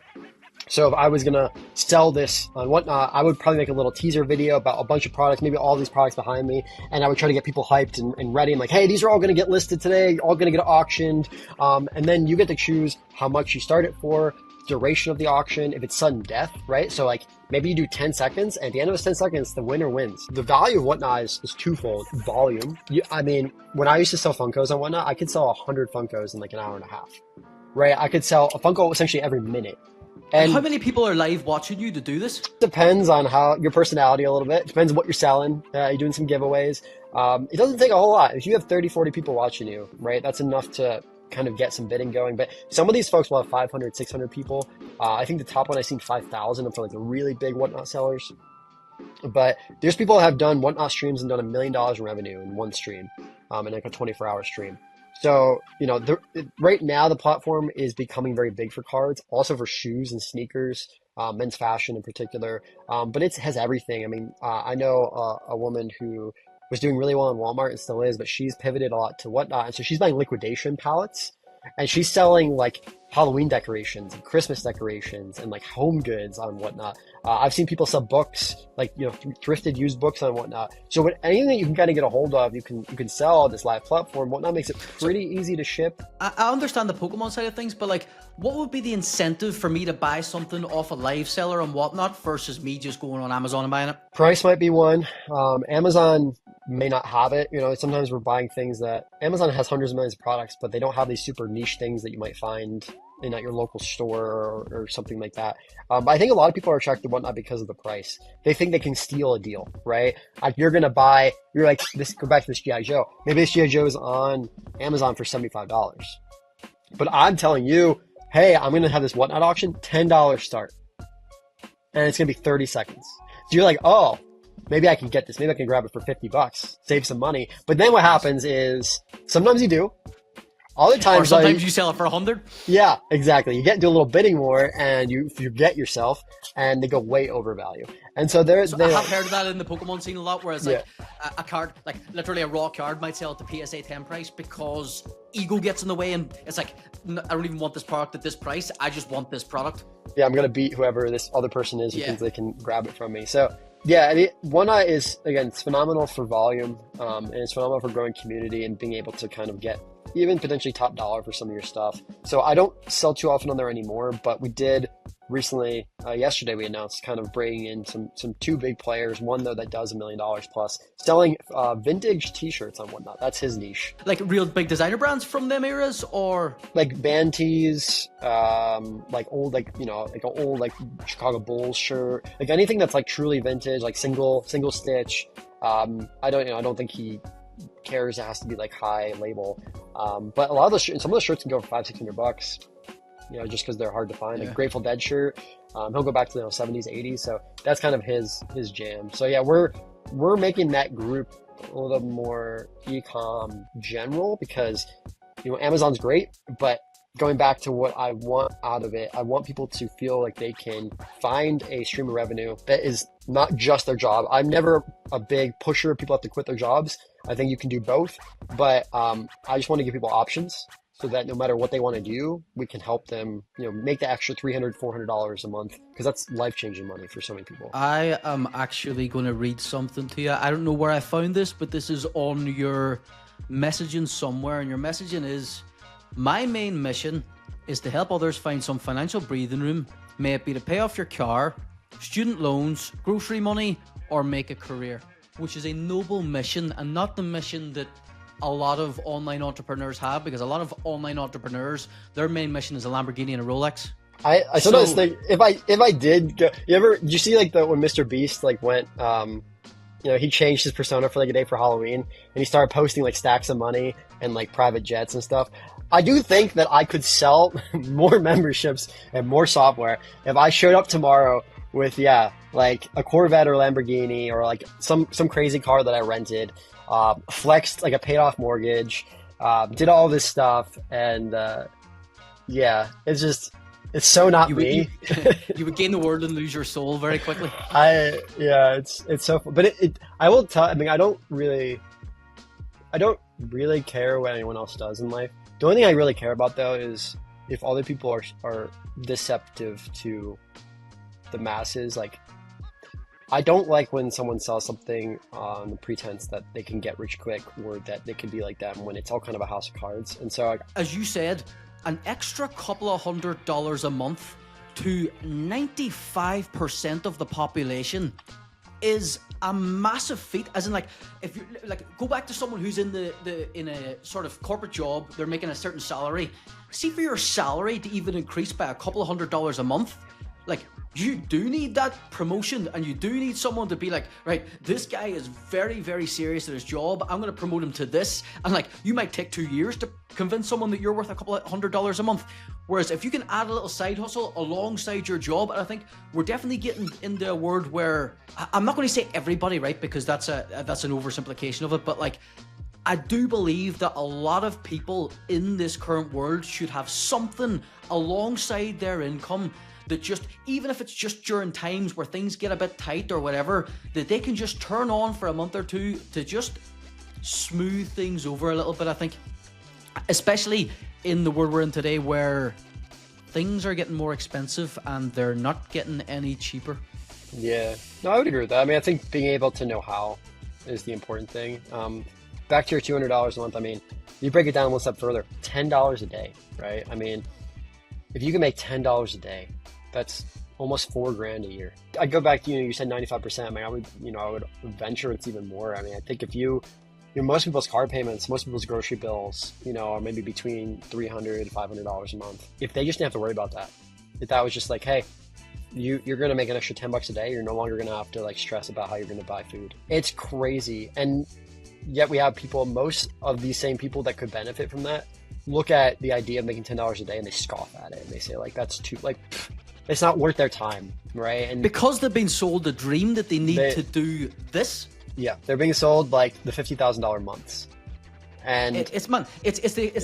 So if I was going to sell this on Whatnot, I would probably make a little teaser video about a bunch of products, maybe all these products behind me. And I would try to get people hyped and ready. I'm like, hey, these are all going to get listed today, all going to get auctioned. And then you get to choose how much you start it for, duration of the auction, if it's sudden death, right? So like maybe you do 10 seconds, and at the end of those 10 seconds, the winner wins. The value of Whatnot is twofold. Volume. I mean, when I used to sell Funkos on Whatnot, I could sell 100 Funkos in like an hour and a half, right? I could sell a Funko essentially every minute. And how many people are live watching you to do this? Depends on your personality a little bit. Depends on what you're selling. You're doing some giveaways. It doesn't take a whole lot. If you have 30, 40 people watching you, right, that's enough to kind of get some bidding going. But some of these folks will have 500, 600 people. I think the top one I've seen 5,000 for like the really big Whatnot sellers. But there's people that have done Whatnot streams and done $1 million in revenue in one stream, in like a 24-hour stream. So, right now the platform is becoming very big for cards, also for shoes and sneakers, men's fashion in particular. But it has everything. I mean, I know a woman who was doing really well in Walmart and still is, but she's pivoted a lot to Whatnot. And so she's buying liquidation pallets, and she's selling like Halloween decorations and Christmas decorations and like home goods on Whatnot. I've seen people sell books, like, thrifted used books on Whatnot. So anything that you can kind of get a hold of, you can sell on this live platform. Whatnot makes it pretty easy to ship. I understand the Pokemon side of things, but like, what would be the incentive for me to buy something off a live seller on Whatnot versus me just going on Amazon and buying it? Price might be one. Amazon may not have it. Sometimes we're buying things that Amazon has hundreds of millions of products, but they don't have these super niche things that you might find at your local store or something like that. But I think a lot of people are attracted to Whatnot because of the price. They think they can steal a deal, right? Like you're like, go back to this G.I. Joe. Maybe this G.I. Joe is on Amazon for $75. But I'm telling you, hey, I'm going to have this Whatnot auction, $10 start. And it's going to be 30 seconds. So you're like, oh, maybe I can get this. Maybe I can grab it for $50, save some money. But then what happens is sometimes you do. Other times, Or sometimes you sell it for 100. yeah, exactly. You get into a little bidding war, and you get yourself, and they go way over value. And so So I have heard of that in the Pokemon scene a lot, where it's Yeah. like a card, like literally a raw card, might sell at the PSA 10 price because ego gets in the way, and it's like, I don't even want this product at this price. I just want this product. yeah, I'm gonna beat whoever this other person is who Yeah. thinks they can grab it from me. So yeah, and One Eye is, again, it's phenomenal for volume, and it's phenomenal for growing community and being able to kind of get even potentially top dollar for some of your stuff. So I don't sell too often on there anymore, but we did recently, yesterday we announced kind of bringing in some two big players. One though that does $1 million plus, selling vintage T-shirts on Whatnot. That's his niche. Like real big designer brands from them eras, or Like band tees, like old, like, you know, like an old like Chicago Bulls shirt, like anything that's like truly vintage, like single stitch. I don't think he cares. It has to be like high label. But a lot of the some of the shirts can go for $500-600. You know, just because they're hard to find. Yeah. Like Grateful Dead shirt, he'll go back to the 70s, 80s. So that's kind of his jam. So yeah, we're making that group a little more ecom general, because you know Amazon's great, but going back to what I want out of it, I want people to feel like they can find a stream of revenue that is not just their job. I'm never a big pusher. People have to quit their jobs. I think you can do both, but I just want to give people options, so that no matter what they want to do, we can help them, you know, make the extra $300-400 a month, because that's life-changing money for so many people. I am actually going to read something to you. I don't know where I found this, but this is on your messaging somewhere, and your messaging is, my main mission is to help others find some financial breathing room, may it be to pay off your car, student loans, grocery money, or make a career, which is a noble mission, and not the mission that a lot of online entrepreneurs have, because a lot of online entrepreneurs, their main mission is a Lamborghini and a Rolex. I sometimes think if I did go, did you see like when Mr. Beast like went, you know, he changed his persona for like a day for Halloween, and he started posting like stacks of money and like private jets and stuff. I do think that I could sell more memberships and more software if I showed up tomorrow with, like a Corvette or Lamborghini, or like some crazy car that I rented, flexed like a paid off mortgage, did all this stuff, and it's so not me. You would gain the world and lose your soul very quickly. It's so fun. But I will tell, I mean, I don't really care what anyone else does in life. The only thing I really care about though is if other people are deceptive to the masses. Like, I don't like when someone sells something on the pretense that they can get rich quick, or that they can be like them, when it's all kind of a house of cards. And so, as you said, an extra couple of $100 a month to 95% of the population is a massive feat. As in, like, if you like go back to someone who's in in a sort of corporate job, they're making a certain salary. See, for your salary to even increase by a couple of $100 a month, like, you do need that promotion, and you do need someone to be like, right, this guy is very, very serious at his job. I'm going to promote him to this. And like, you might take 2 years to convince someone that you're worth a couple of $100 a month. Whereas if you can add a little side hustle alongside your job, and I think we're definitely getting into a world where, I'm not going to say everybody, right, because that's an oversimplification of it, but like, I do believe that a lot of people in this current world should have something alongside their income that, just, even if it's just during times where things get a bit tight or whatever, that they can just turn on for a month or two to just smooth things over a little bit. I think, especially in the world we're in today, where things are getting more expensive and they're not getting any cheaper. Yeah, no, I would agree with that. I mean, I think being able to know how is the important thing. Back to your $200 a month, I mean, you break it down one step further, $10 a day, right? I mean, if you can make $10 a day, that's almost $4,000 a year. I go back to, you said 95%. I mean, I would venture it's even more. I mean, I think if most people's car payments, most people's grocery bills, are maybe between $300 to $500 a month. If they just didn't have to worry about that, if that was just like, hey, you're going to make an extra $10 a day, you're no longer going to have to like stress about how you're going to buy food. It's crazy. And yet we have people, most of these same people that could benefit from that, look at the idea of making $10 a day and they scoff at it. And they say, like, that's too, like, it's not worth their time, right? And because they've been sold a dream that they need to do this. Yeah, they're being sold like the $50,000 months. And it's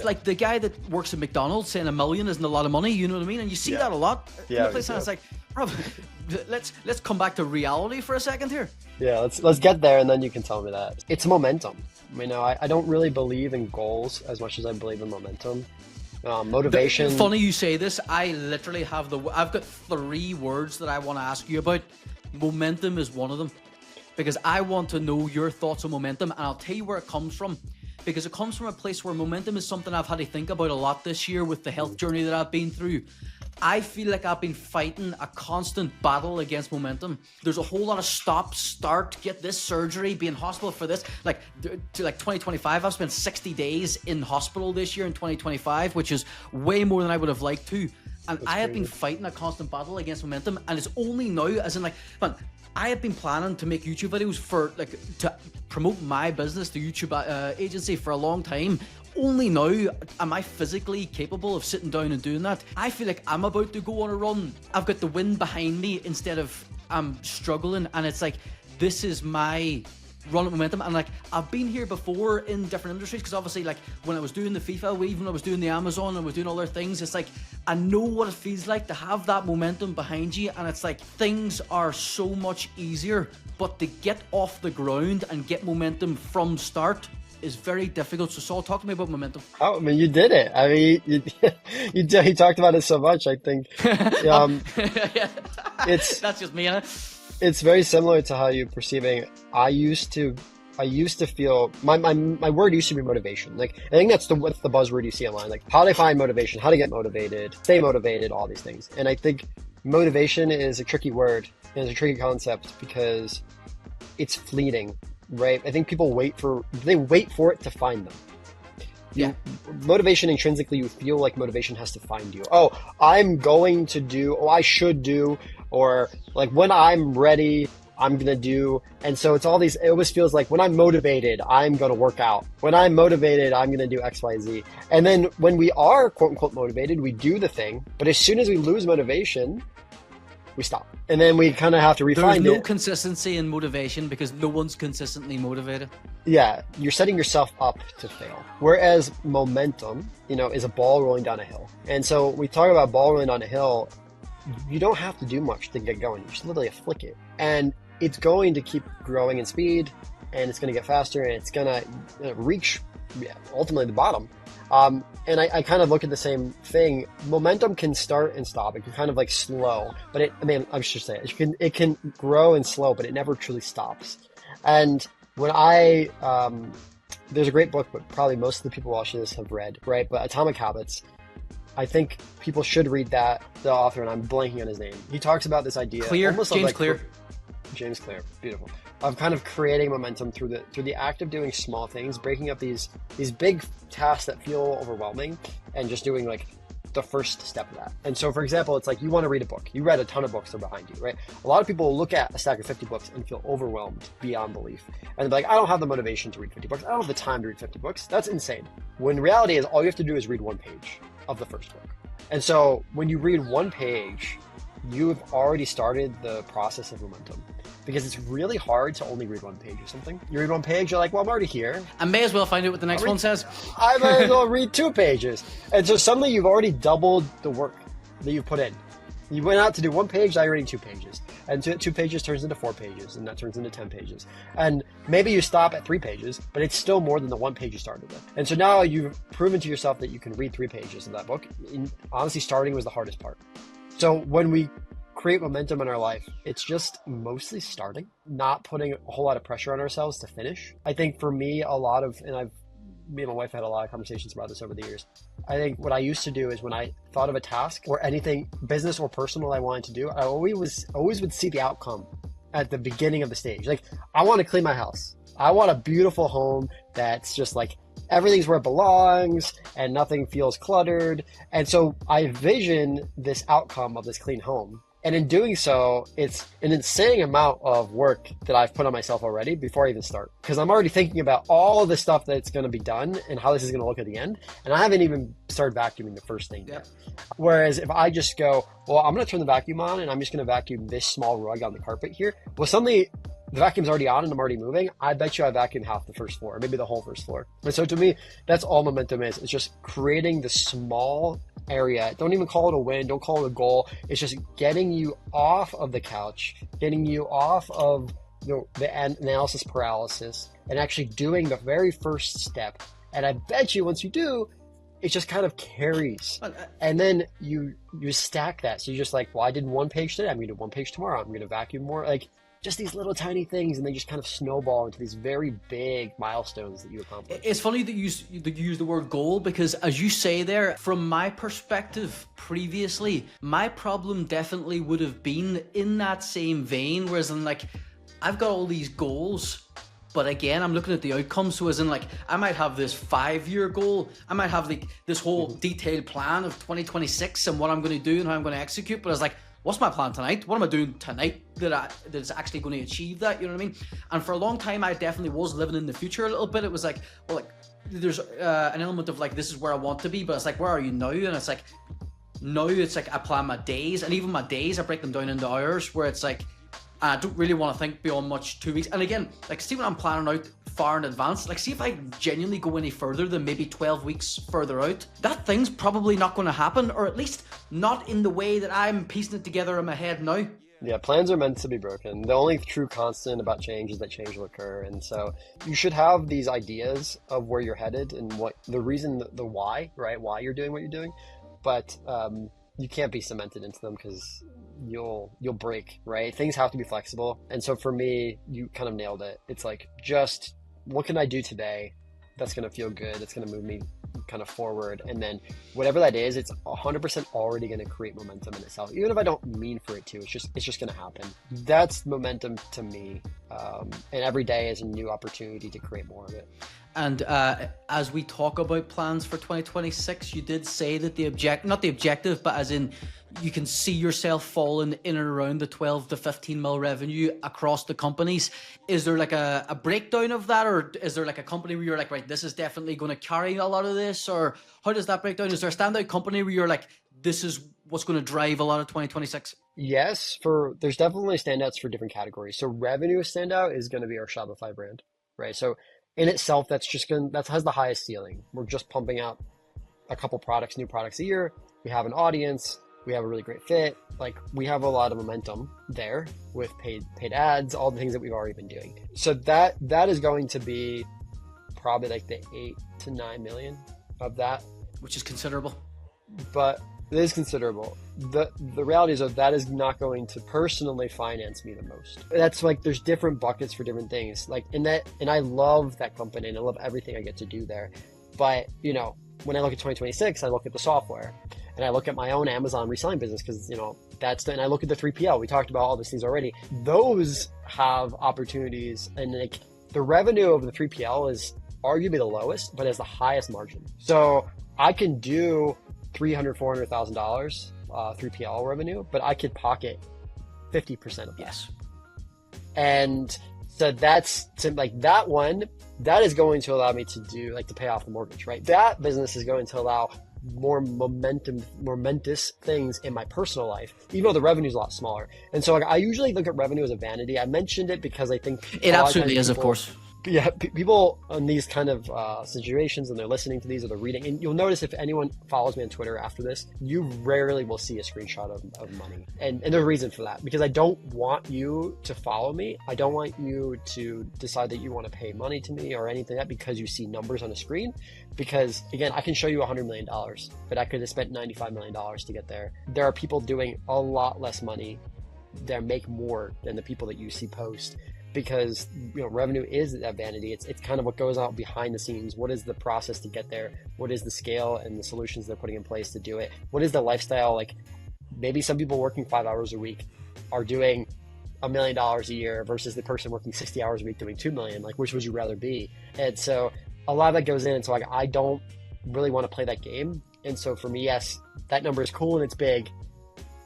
like the guy that works at McDonald's saying $1 million isn't a lot of money. You know what I mean? And you see that a lot in the place. And it's like, bro, let's come back to reality for a second here. Yeah, let's get there, and then you can tell me that. It's momentum. You know, I don't really believe in goals as much as I believe in momentum. Motivation. Funny you say this. I literally have I've got 3 words that I want to ask you about. Momentum is one of them, because I want to know your thoughts on momentum, and I'll tell you where it comes from. Because it comes from a place where momentum is something I've had to think about a lot this year with the health journey that I've been through. I feel like I've been fighting a constant battle against momentum. There's a whole lot of stop, start, get this surgery, be in hospital for this. Like 2025, I've spent 60 days in hospital this year in 2025, which is way more than I would have liked to. And I have been fighting a constant battle against momentum, and it's only now, as in like, man, I have been planning to make YouTube videos for to promote my business, the YouTube agency, for a long time. Only now am I physically capable of sitting down and doing that. I feel like I'm about to go on a run. I've got the wind behind me instead of I'm struggling, and it's like, this is my run of momentum. And like, I've been here before in different industries, because obviously, like, when I was doing the FIFA, even when I was doing the Amazon and was doing other things, it's like, I know what it feels like to have that momentum behind you, and it's like, things are so much easier, but to get off the ground and get momentum from start is very difficult. So Saul, talk to me about momentum. Oh, I mean, you did it. I mean, you talked about it so much, I think. That's just me, innit? It's very similar to how you're perceiving. I used to feel my word used to be motivation. Like, I think that's the buzzword you see online. Like, how to find motivation, how to get motivated, stay motivated, all these things. And I think motivation is a tricky word and it's a tricky concept because it's fleeting, right? I think people wait for it to find them. Motivation, intrinsically, you feel like motivation has to find you. Oh, I'm going to do, I should do, or like, when I'm ready, I'm going to do. And so it's all these, it always feels like, when I'm motivated, I'm going to work out. When I'm motivated, I'm going to do X, Y, Z. And then when we are quote unquote motivated, we do the thing. But as soon as we lose motivation, we stop. And then we kind of have to refine it. There's no consistency in motivation because no one's consistently motivated. Yeah, you're setting yourself up to fail. Whereas momentum, is a ball rolling down a hill. And so we talk about ball rolling down a hill, you don't have to do much to get going. You just literally flick it. And it's going to keep growing in speed, and it's going to get faster, and it's going to reach ultimately the bottom. And I kind of look at the same thing. Momentum can start and stop. It can kind of like slow, but I should say it can grow and slow, but it never truly stops. And when there's a great book, but probably most of the people watching this have read, right? But Atomic Habits, I think people should read that. The author, and I'm blanking on his name, he talks about this idea. James Clear, beautiful. Of kind of creating momentum through the act of doing small things, breaking up these big tasks that feel overwhelming, and just doing like the first step of that. And so, for example, it's like, you want to read a book. You read a ton of books that are behind you, right? A lot of people will look at a stack of 50 books and feel overwhelmed beyond belief. And they're like, I don't have the motivation to read 50 books. I don't have the time to read 50 books. That's insane. When reality is, all you have to do is read one page of the first book. And so when you read one page, you've already started the process of momentum. Because it's really hard to only read one page or something. You read one page, you're like, well, I'm already here. I may as well find out what the next one says. I might as well read 2 pages. And so suddenly you've already doubled the work that you put in. You went out to do 1 page, now you're reading 2 pages. And 2 pages turns into 4 pages, and that turns into 10 pages. And maybe you stop at 3 pages, but it's still more than the 1 page you started with. And so now you've proven to yourself that you can read 3 pages of that book. And honestly, starting was the hardest part. So when we create momentum in our life, it's just mostly starting, not putting a whole lot of pressure on ourselves to finish. I think for me, me and my wife had a lot of conversations about this over the years. I think what I used to do is, when I thought of a task or anything, business or personal, I wanted to do, I always would see the outcome at the beginning of the stage. Like, I want to clean my house. I want a beautiful home that's just like, everything's where it belongs and nothing feels cluttered. And so I envision this outcome of this clean home. And in doing so, it's an insane amount of work that I've put on myself already before I even start. Because I'm already thinking about all the stuff that's going to be done and how this is going to look at the end. And I haven't even started vacuuming the first thing yet. Whereas if I just go, well, I'm going to turn the vacuum on and I'm just going to vacuum this small rug on the carpet here. Well, suddenly the vacuum's already on and I'm already moving, I bet you I vacuum half the first floor, maybe the whole first floor. And so to me, that's all momentum is. It's just creating the small area. Don't even call it a win. Don't call it a goal. It's just getting you off of the couch, getting you off of the analysis paralysis, and actually doing the very first step. And I bet you once you do, it just kind of carries. And then you stack that. So you're just like, well, I did one page today. I'm going to do one page tomorrow. I'm going to vacuum more. Like, just these little tiny things, and they just kind of snowball into these very big milestones that you accomplish. It's funny that you use the word goal, because as you say there, from my perspective previously, my problem definitely would have been in that same vein, whereas in like, I've got all these goals, but again, I'm looking at the outcomes. So as in like, I might have this 5-year goal. I might have like this whole detailed plan of 2026 and what I'm going to do and how I'm going to execute. But I was like, what's my plan tonight? What am I doing tonight that's actually going to achieve that? You know what I mean? And for a long time, I definitely was living in the future a little bit. It was like, well, like there's an element of like, this is where I want to be, but it's like, where are you now? And it's like, now it's like I plan my days, and even my days, I break them down into hours, where it's like, I don't really want to think beyond much 2 weeks. And again, like, see when I'm planning out far in advance, like, see if I genuinely go any further than maybe 12 weeks further out, that thing's probably not going to happen, or at least not in the way that I'm piecing it together in my head now. Yeah, plans are meant to be broken. The only true constant about change is that change will occur. And so you should have these ideas of where you're headed and what the reason, the why, right? Why you're doing what you're doing. But you can't be cemented into them, because you'll break, right? Things have to be flexible. And so for me, you kind of nailed it. It's like, just what can I do today that's going to feel good, that's going to move me kind of forward, and then whatever that is, it's 100% already going to create momentum in itself. Even if I don't mean for it to, it's just going to happen. That's momentum to me. And every day is a new opportunity to create more of it. And as we talk about plans for 2026, you did say that not the objective, but as in you can see yourself falling in and around the 12 to 15 mil revenue across the companies. Is there like a breakdown of that, or is there like a company where you're like, right, this is definitely going to carry a lot of this, or how does that break down? Is there a standout company where you're like, this is what's going to drive a lot of 2026? Yes, there's definitely standouts for different categories. So revenue standout is going to be our Shopify brand, right? So in itself, that has the highest ceiling. We're just pumping out a couple new products a year. We have an audience. We have a really great fit. Like, we have a lot of momentum there with paid ads, all the things that we've already been doing. So that is going to be probably like the 8 to 9 million of that, which is considerable. But it is considerable. The reality is that is not going to personally finance me the most. That's like, there's different buckets for different things. Like and I love that company and I love everything I get to do there. But when I look at 2026, I look at the software and I look at my own Amazon reselling business, because and I look at the 3PL. We talked about all these things already. Those have opportunities, and like the revenue of the 3PL is arguably the lowest, but has the highest margin. So I can do $300,000-$400,000 3PL revenue, but I could pocket 50% of that. Yes. And so that's like that one, that is going to allow me to do to pay off the mortgage, right? That business is going to allow more momentous things in my personal life, even though the revenue is a lot smaller. And so I usually look at revenue as a vanity. I mentioned it because I think it absolutely is, of course. Yeah, people in these kind of situations, and they're listening to these or they're reading, and you'll notice if anyone follows me on Twitter after this, you rarely will see a screenshot of money. And there's a reason for that, because I don't want you to follow me. I don't want you to decide that you want to pay money to me or anything like that because you see numbers on a screen. Because again, I can show you $100 million, but I could have spent $95 million to get there. There are people doing a lot less money that make more than the people that you see post. Because revenue is that vanity. It's kind of what goes on behind the scenes. What is the process to get there? What is the scale and the solutions they're putting in place to do it? What is the lifestyle? Like, maybe some people working 5 hours a week are doing $1 million a year versus the person working 60 hours a week doing 2 million. Like, which would you rather be? And so a lot of that goes in. And so I don't really want to play that game. And so for me, yes, that number is cool and it's big,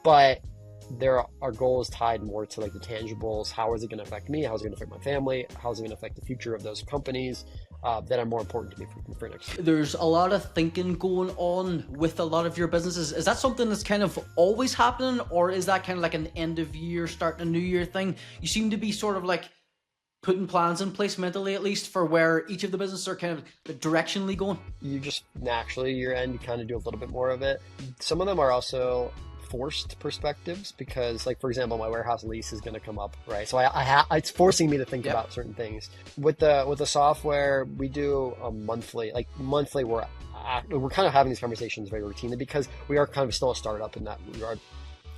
but there are goals tied more to the tangibles. How is it going to affect me? How is it going to affect my family? How is it going to affect the future of those companies that are more important to me for next year? There's a lot of thinking going on with a lot of your businesses. Is that something that's kind of always happening, or is that kind of like an end of year, starting a new year thing? You seem to be sort of putting plans in place mentally, at least, for where each of the businesses are kind of directionally going? You just naturally, your end, you kind of do a little bit more of it. Some of them are also forced perspectives because, like, for example, my warehouse lease is going to come up, right? So it's forcing me to think about certain things. With the software, we do a monthly we're kind of having these conversations very routinely because we are kind of still a startup in that regard.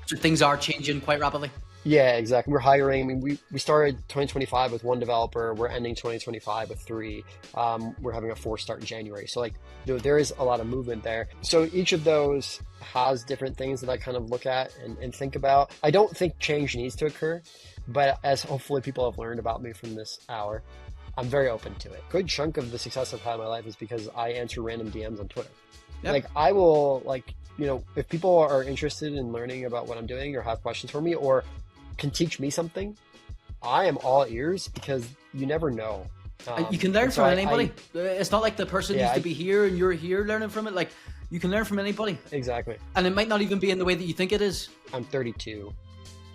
So things are changing quite rapidly. Yeah, exactly. We're hiring. I mean, we started 2025 with 1 developer. We're ending 2025 with 3. We're having a 4 start in January. So like there is a lot of movement there. So each of those has different things that I kind of look at and think about. I don't think change needs to occur, but as hopefully people have learned about me from this hour, I'm very open to it. Good chunk of the success I've had in my life is because I answer random DMs on Twitter. Yep. Like I will if people are interested in learning about what I'm doing or have questions for me or can teach me something, I am all ears because you never know. You can learn from anybody. It's not like the person needs to be here and you're here learning from it. Like you can learn from anybody. Exactly. And it might not even be in the way that you think it is. I'm 32.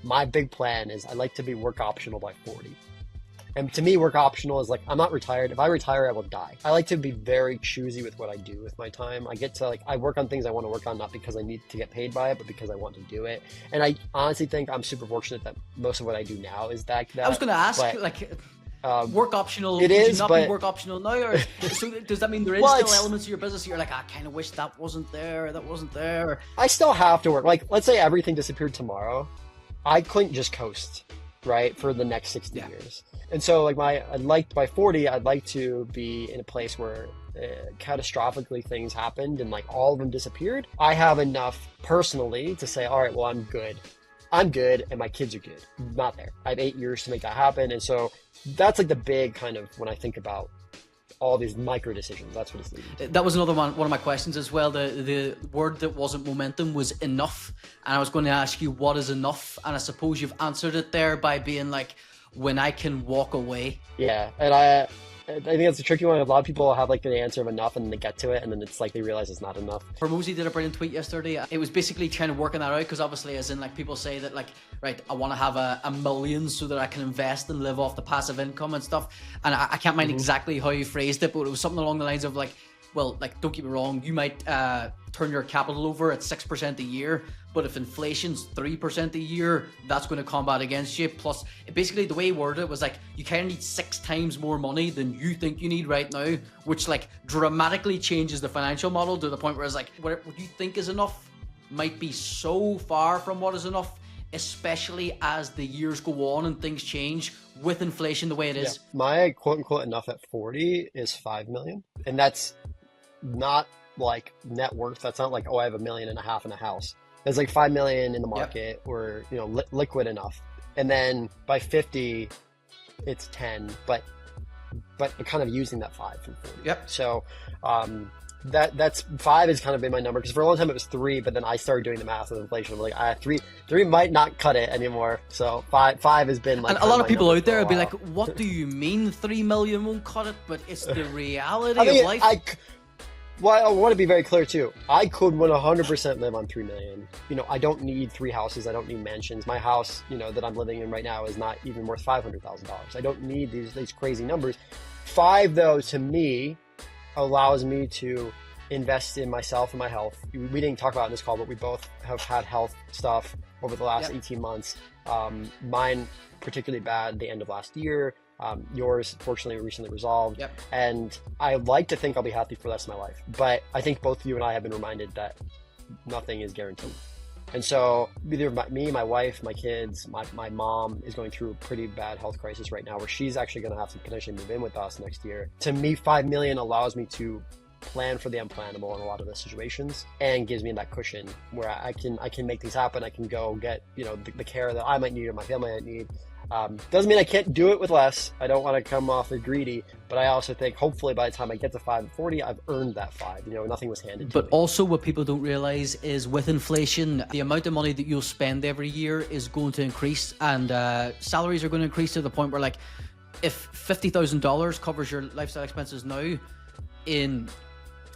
My big plan is I'd like to be work optional by 40. And to me, work optional is like, I'm not retired. If I retire, I will die. I like to be very choosy with what I do with my time. I get to I work on things I want to work on, not because I need to get paid by it, but because I want to do it. And I honestly think I'm super fortunate that most of what I do now is that. I was going to ask, work optional. It is, not be work optional now? Or, so does that mean there is still elements of your business you're like, I kind of wish that wasn't there, or that wasn't there? I still have to work. Like, let's say everything disappeared tomorrow. I couldn't just coast, right, for the next 60 years. And so by 40, I'd like to be in a place where catastrophically things happened and like all of them disappeared. I have enough personally to say, all right, well, I'm good and my kids are good. Not there. I have 8 years to make that happen. And so that's like the big kind of, when I think about all these micro decisions, that's what it's leading to. That was another one of my questions as well. The word that wasn't momentum was enough. And I was going to ask you, what is enough? And I suppose you've answered it there by being like, when I can walk away. Yeah, and I think that's a tricky one. A lot of people have like the answer of enough and then they get to it and then it's like they realize it's not enough. Hormozy did a brilliant tweet yesterday. It was basically trying to work on that out because obviously as in like people say that like, right, I want to have a million so that I can invest and live off the passive income and stuff. And I can't mind exactly how you phrased it, but it was something along the lines of like, well, like, don't get me wrong, you might turn your capital over at 6% a year, but if inflation's 3% a year, that's going to combat against you. Plus, basically the way he worded it was like, you kind of need 6 times more money than you think you need right now, which like dramatically changes the financial model to the point where it's like, what you think is enough might be so far from what is enough, especially as the years go on and things change with inflation the way it is. Yeah. My quote unquote enough at 40 is 5 million. And that's not like net worth. That's not like, oh, I have $1.5 million in a house. There's like 5 million in the market or, liquid enough. And then by 50, it's 10, but kind of using that 5 from 40. Yep. So, that's 5 has kind of been my number because for a long time it was 3, but then I started doing the math with inflation. I'm like, 3 might not cut it anymore. So 5 has been like. And a lot of people out there would be like, "What do you mean 3 million won't cut it?" But it's the reality of life. I want to be very clear too. I could 100% live on 3 million. I don't need 3 houses. I don't need mansions. My house, that I'm living in right now is not even worth $500,000. I don't need these crazy numbers. 5 though, to me, allows me to invest in myself and my health. We didn't talk about it in this call, but we both have had health stuff over the last 18 months. Mine particularly bad the end of last year. Yours, fortunately, recently resolved. Yep. And I like to think I'll be happy for the rest of my life. But I think both you and I have been reminded that nothing is guaranteed. And so either my wife, my kids, my mom is going through a pretty bad health crisis right now where she's actually going to have to potentially move in with us next year. To me, 5 million allows me to plan for the unplannable in a lot of the situations and gives me that cushion where I can make things happen. I can go get, the care that I might need or my family might need. Doesn't mean I can't do it with less. I don't want to come off as greedy, but I also think hopefully by the time I get to 5 and 40, I've earned that 5. Nothing was handed to me. But also what people don't realize is with inflation, the amount of money that you'll spend every year is going to increase, and salaries are going to increase to the point where, like, if $50,000 covers your lifestyle expenses now, in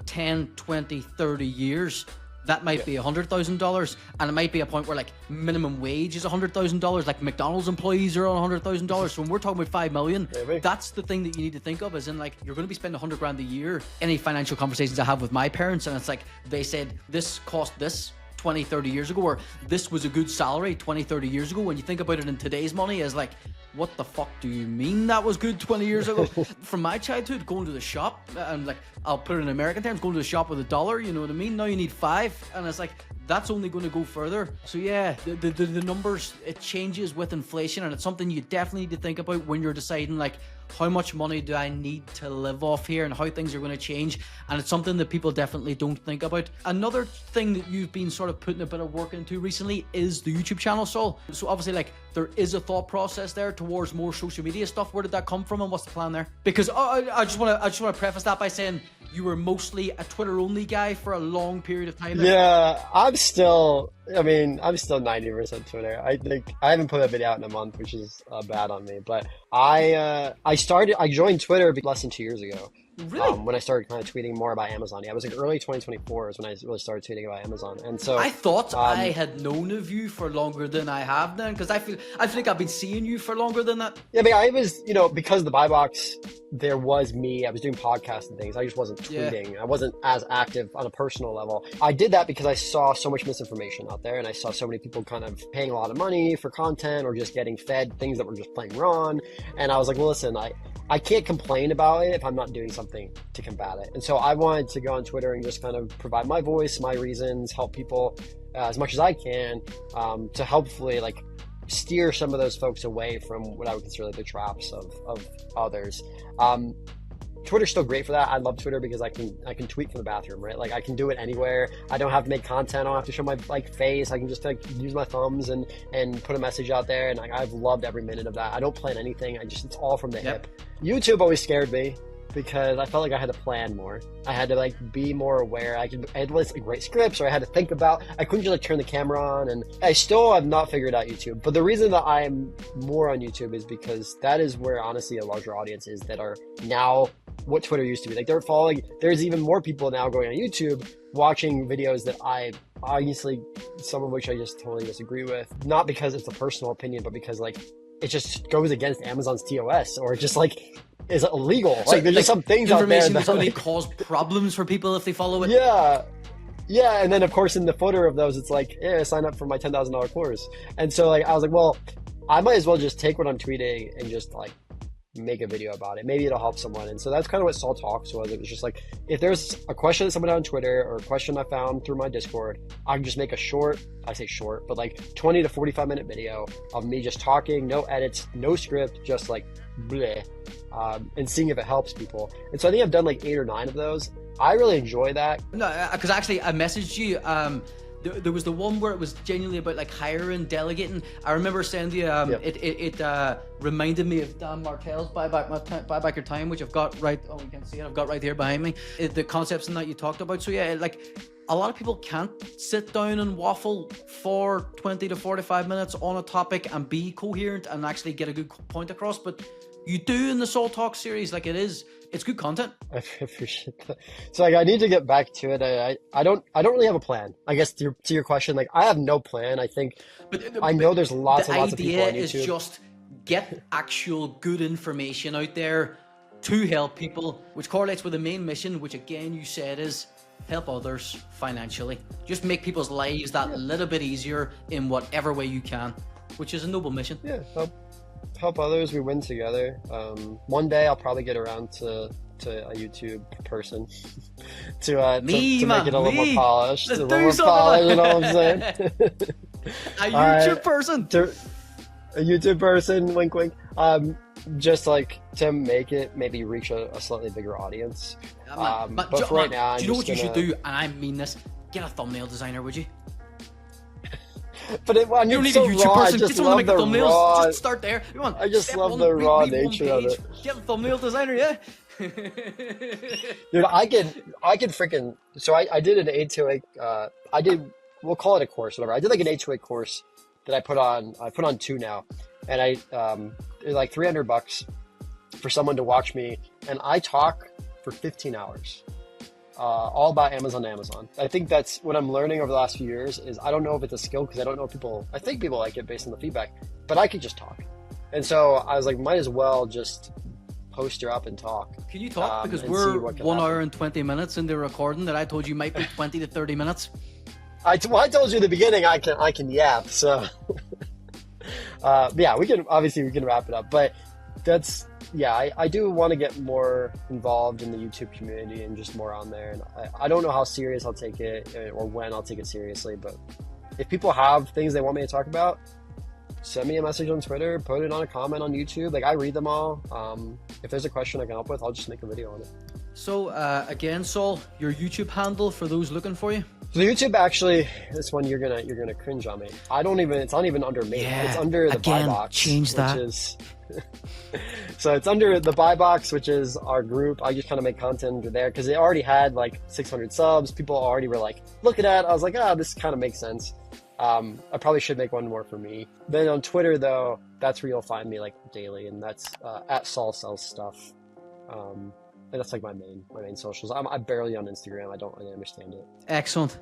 10, 20, 30 years, that might be $100,000, and it might be a point where like minimum wage is $100,000, like McDonald's employees are on $100,000. So when we're talking about 5 million, that's the thing that you need to think of, is in like, you're going to be spending $100,000 a year. Any financial conversations I have with my parents, and it's like, they said this cost this 20, 30 years ago, or this was a good salary 20, 30 years ago. When you think about it in today's money, is like, what the fuck do you mean that was good 20 years ago? From my childhood, going to the shop, and like, I'll put it in American terms, going to the shop with $1, you know what I mean? Now you need 5, and it's like, that's only going to go further. So yeah, the numbers, it changes with inflation, and it's something you definitely need to think about when you're deciding like, how much money do I need to live off here, and how things are going to change. And it's something that people definitely don't think about. Another thing that you've been sort of putting a bit of work into recently is the YouTube channel, Saul. So obviously, like, there is a thought process there towards more social media stuff. Where did that come from, and what's the plan there? Because I just want to preface that by saying you were mostly a Twitter only guy for a long period of time there. Yeah, I'm still 90% Twitter. I think I haven't put a video out in a month, which is bad on me. But I joined Twitter less than 2 years ago. Really? When I started kind of tweeting more about Amazon. Yeah, it was like early 2024 is when I really started tweeting about Amazon. And so I thought I had known of you for longer than I have then, because I feel like I've been seeing you for longer than that. Yeah, but I was, because of the buy box, there was me. I was doing podcasts and things. I just wasn't tweeting. Yeah. I wasn't as active on a personal level. I did that because I saw so much misinformation out there, and I saw so many people kind of paying a lot of money for content or just getting fed things that were just plain wrong. And I was like, well, listen, I can't complain about it if I'm not doing something to combat it. And so I wanted to go on Twitter and just kind of provide my voice, my reasons, help people as much as I can to hopefully like steer some of those folks away from what I would consider like the traps of others. Twitter's still great for that. I love Twitter because I can tweet from the bathroom, right? Like I can do it anywhere. I don't have to make content. I don't have to show my face. I can just like use my thumbs and put a message out there. And I've loved every minute of that. I don't plan anything. It's all from the hip. YouTube always scared me because I felt like I had to plan more. I had to like be more aware. I had like write scripts, or I had to think about. I couldn't just like turn the camera on, and I still have not figured out YouTube. But the reason that I'm more on YouTube is because that is where honestly a larger audience is that are now what Twitter used to be. Like they're following. There's even more people now going on YouTube watching videos that I obviously, some of which I just totally disagree with. Not because it's a personal opinion, but because like it just goes against Amazon's TOS, or just like is illegal. So, like there's just some things out there that's going to cause problems for people if they follow it. Yeah, and then of course in the footer of those, it's like, yeah, sign up for my $10,000 course. And so like I was like, well, I might as well just take what I'm tweeting and just like make a video about it. Maybe it'll help someone. And so that's kind of what Saul Talks was. It was just like, if there's a question that someone on Twitter or a question I found through my Discord, I can just make a short, I say short, but like 20 to 45 minute video of me just talking, no edits, no script, just like bleh, and seeing if it helps people. And so I think I've done like 8 or 9 of those. I really enjoy that. No, because actually I messaged you. There was the one where it was genuinely about like hiring, delegating. I remember saying to you, it reminded me of Dan Martell's Buy Back Your Time, which I've got right. Oh, you can see it. I've got right here behind me. The concepts in that you talked about. So yeah, like a lot of people can't sit down and waffle for 20 to 45 minutes on a topic and be coherent and actually get a good point across. But you do in the Soul Talk series. Like it's good content. I appreciate that. So like, I need to get back to it. I don't really have a plan. I guess to your question, like I have no plan. I think, I know there's lots and lots of people on YouTube. The idea is just get actual good information out there to help people, which correlates with the main mission, which again you said is help others financially. Just make people's lives that little bit easier in whatever way you can, which is a noble mission. Yeah, help others. We win together. One day I'll probably get around to a YouTube person to make it a little more polished. Let's do something. You know what I'm saying? A YouTube person. A YouTube person. Wink, wink. Just like to make it maybe reach a slightly bigger audience. But for right now, do you know what you should do? And I mean this. Get a thumbnail designer, would you? But you don't need a YouTube person. Just want to make the thumbnails. Just start there. Come on. I just love the raw nature of it. Get a thumbnail designer, yeah. Dude, I can freaking. So I did an 828. We'll call it a course, whatever. I did like an 828 course that I put on 2 now, and it was like $300 for someone to watch me, and I talk for 15 hours. all about Amazon. I think that's what I'm learning over the last few years is I don't know if it's a skill because I don't know if I think people like it based on the feedback, but I could just talk. And so I was like, might as well just poster up and talk. Can you talk? Because we're 1 hour and 20 minutes into recording that I told you might be 20 to 30 minutes. I told you in the beginning I can yap, so yeah, we can wrap it up. But that's I do want to get more involved in the YouTube community and just more on there. And I don't know how serious I'll take it or when I'll take it seriously, but if people have things they want me to talk about, send me a message on Twitter, put it on a comment on YouTube. Like I read them all. If there's a question I can help with, I'll just make a video on it. So again, Saul, your YouTube handle for those looking for you. So YouTube, actually, this one you're gonna cringe on me. It's not even under me. Yeah, it's under the buy box. Change that. So it's under the buy box, which is our group. I just kind of make content under there because they already had like 600 subs. People already were like, look at that. I was like, this kind of makes sense. I probably should make one more for me. Then on Twitter, though, that's where you'll find me like daily, and that's at Saul Sells Stuff. And that's like my main socials. I'm barely on Instagram. I don't really understand it. Excellent.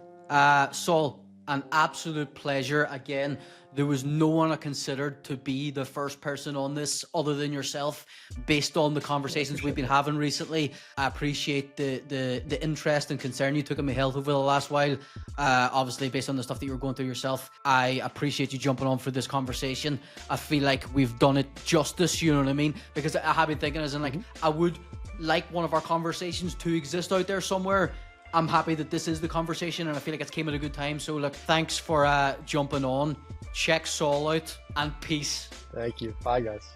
Saul, an absolute pleasure. Again, there was no one I considered to be the first person on this other than yourself, based on the conversations we've been having recently. I appreciate the interest and concern you took in my health over the last while. Obviously, based on the stuff that you were going through yourself, I appreciate you jumping on for this conversation. I feel like we've done it justice, you know what I mean? Because I have been thinking as in like, I would like one of our conversations to exist out there somewhere. I'm happy that this is the conversation, and I feel like it's came at a good time. So look, thanks for jumping on. Check Saul out, and peace. Thank you. Bye, guys.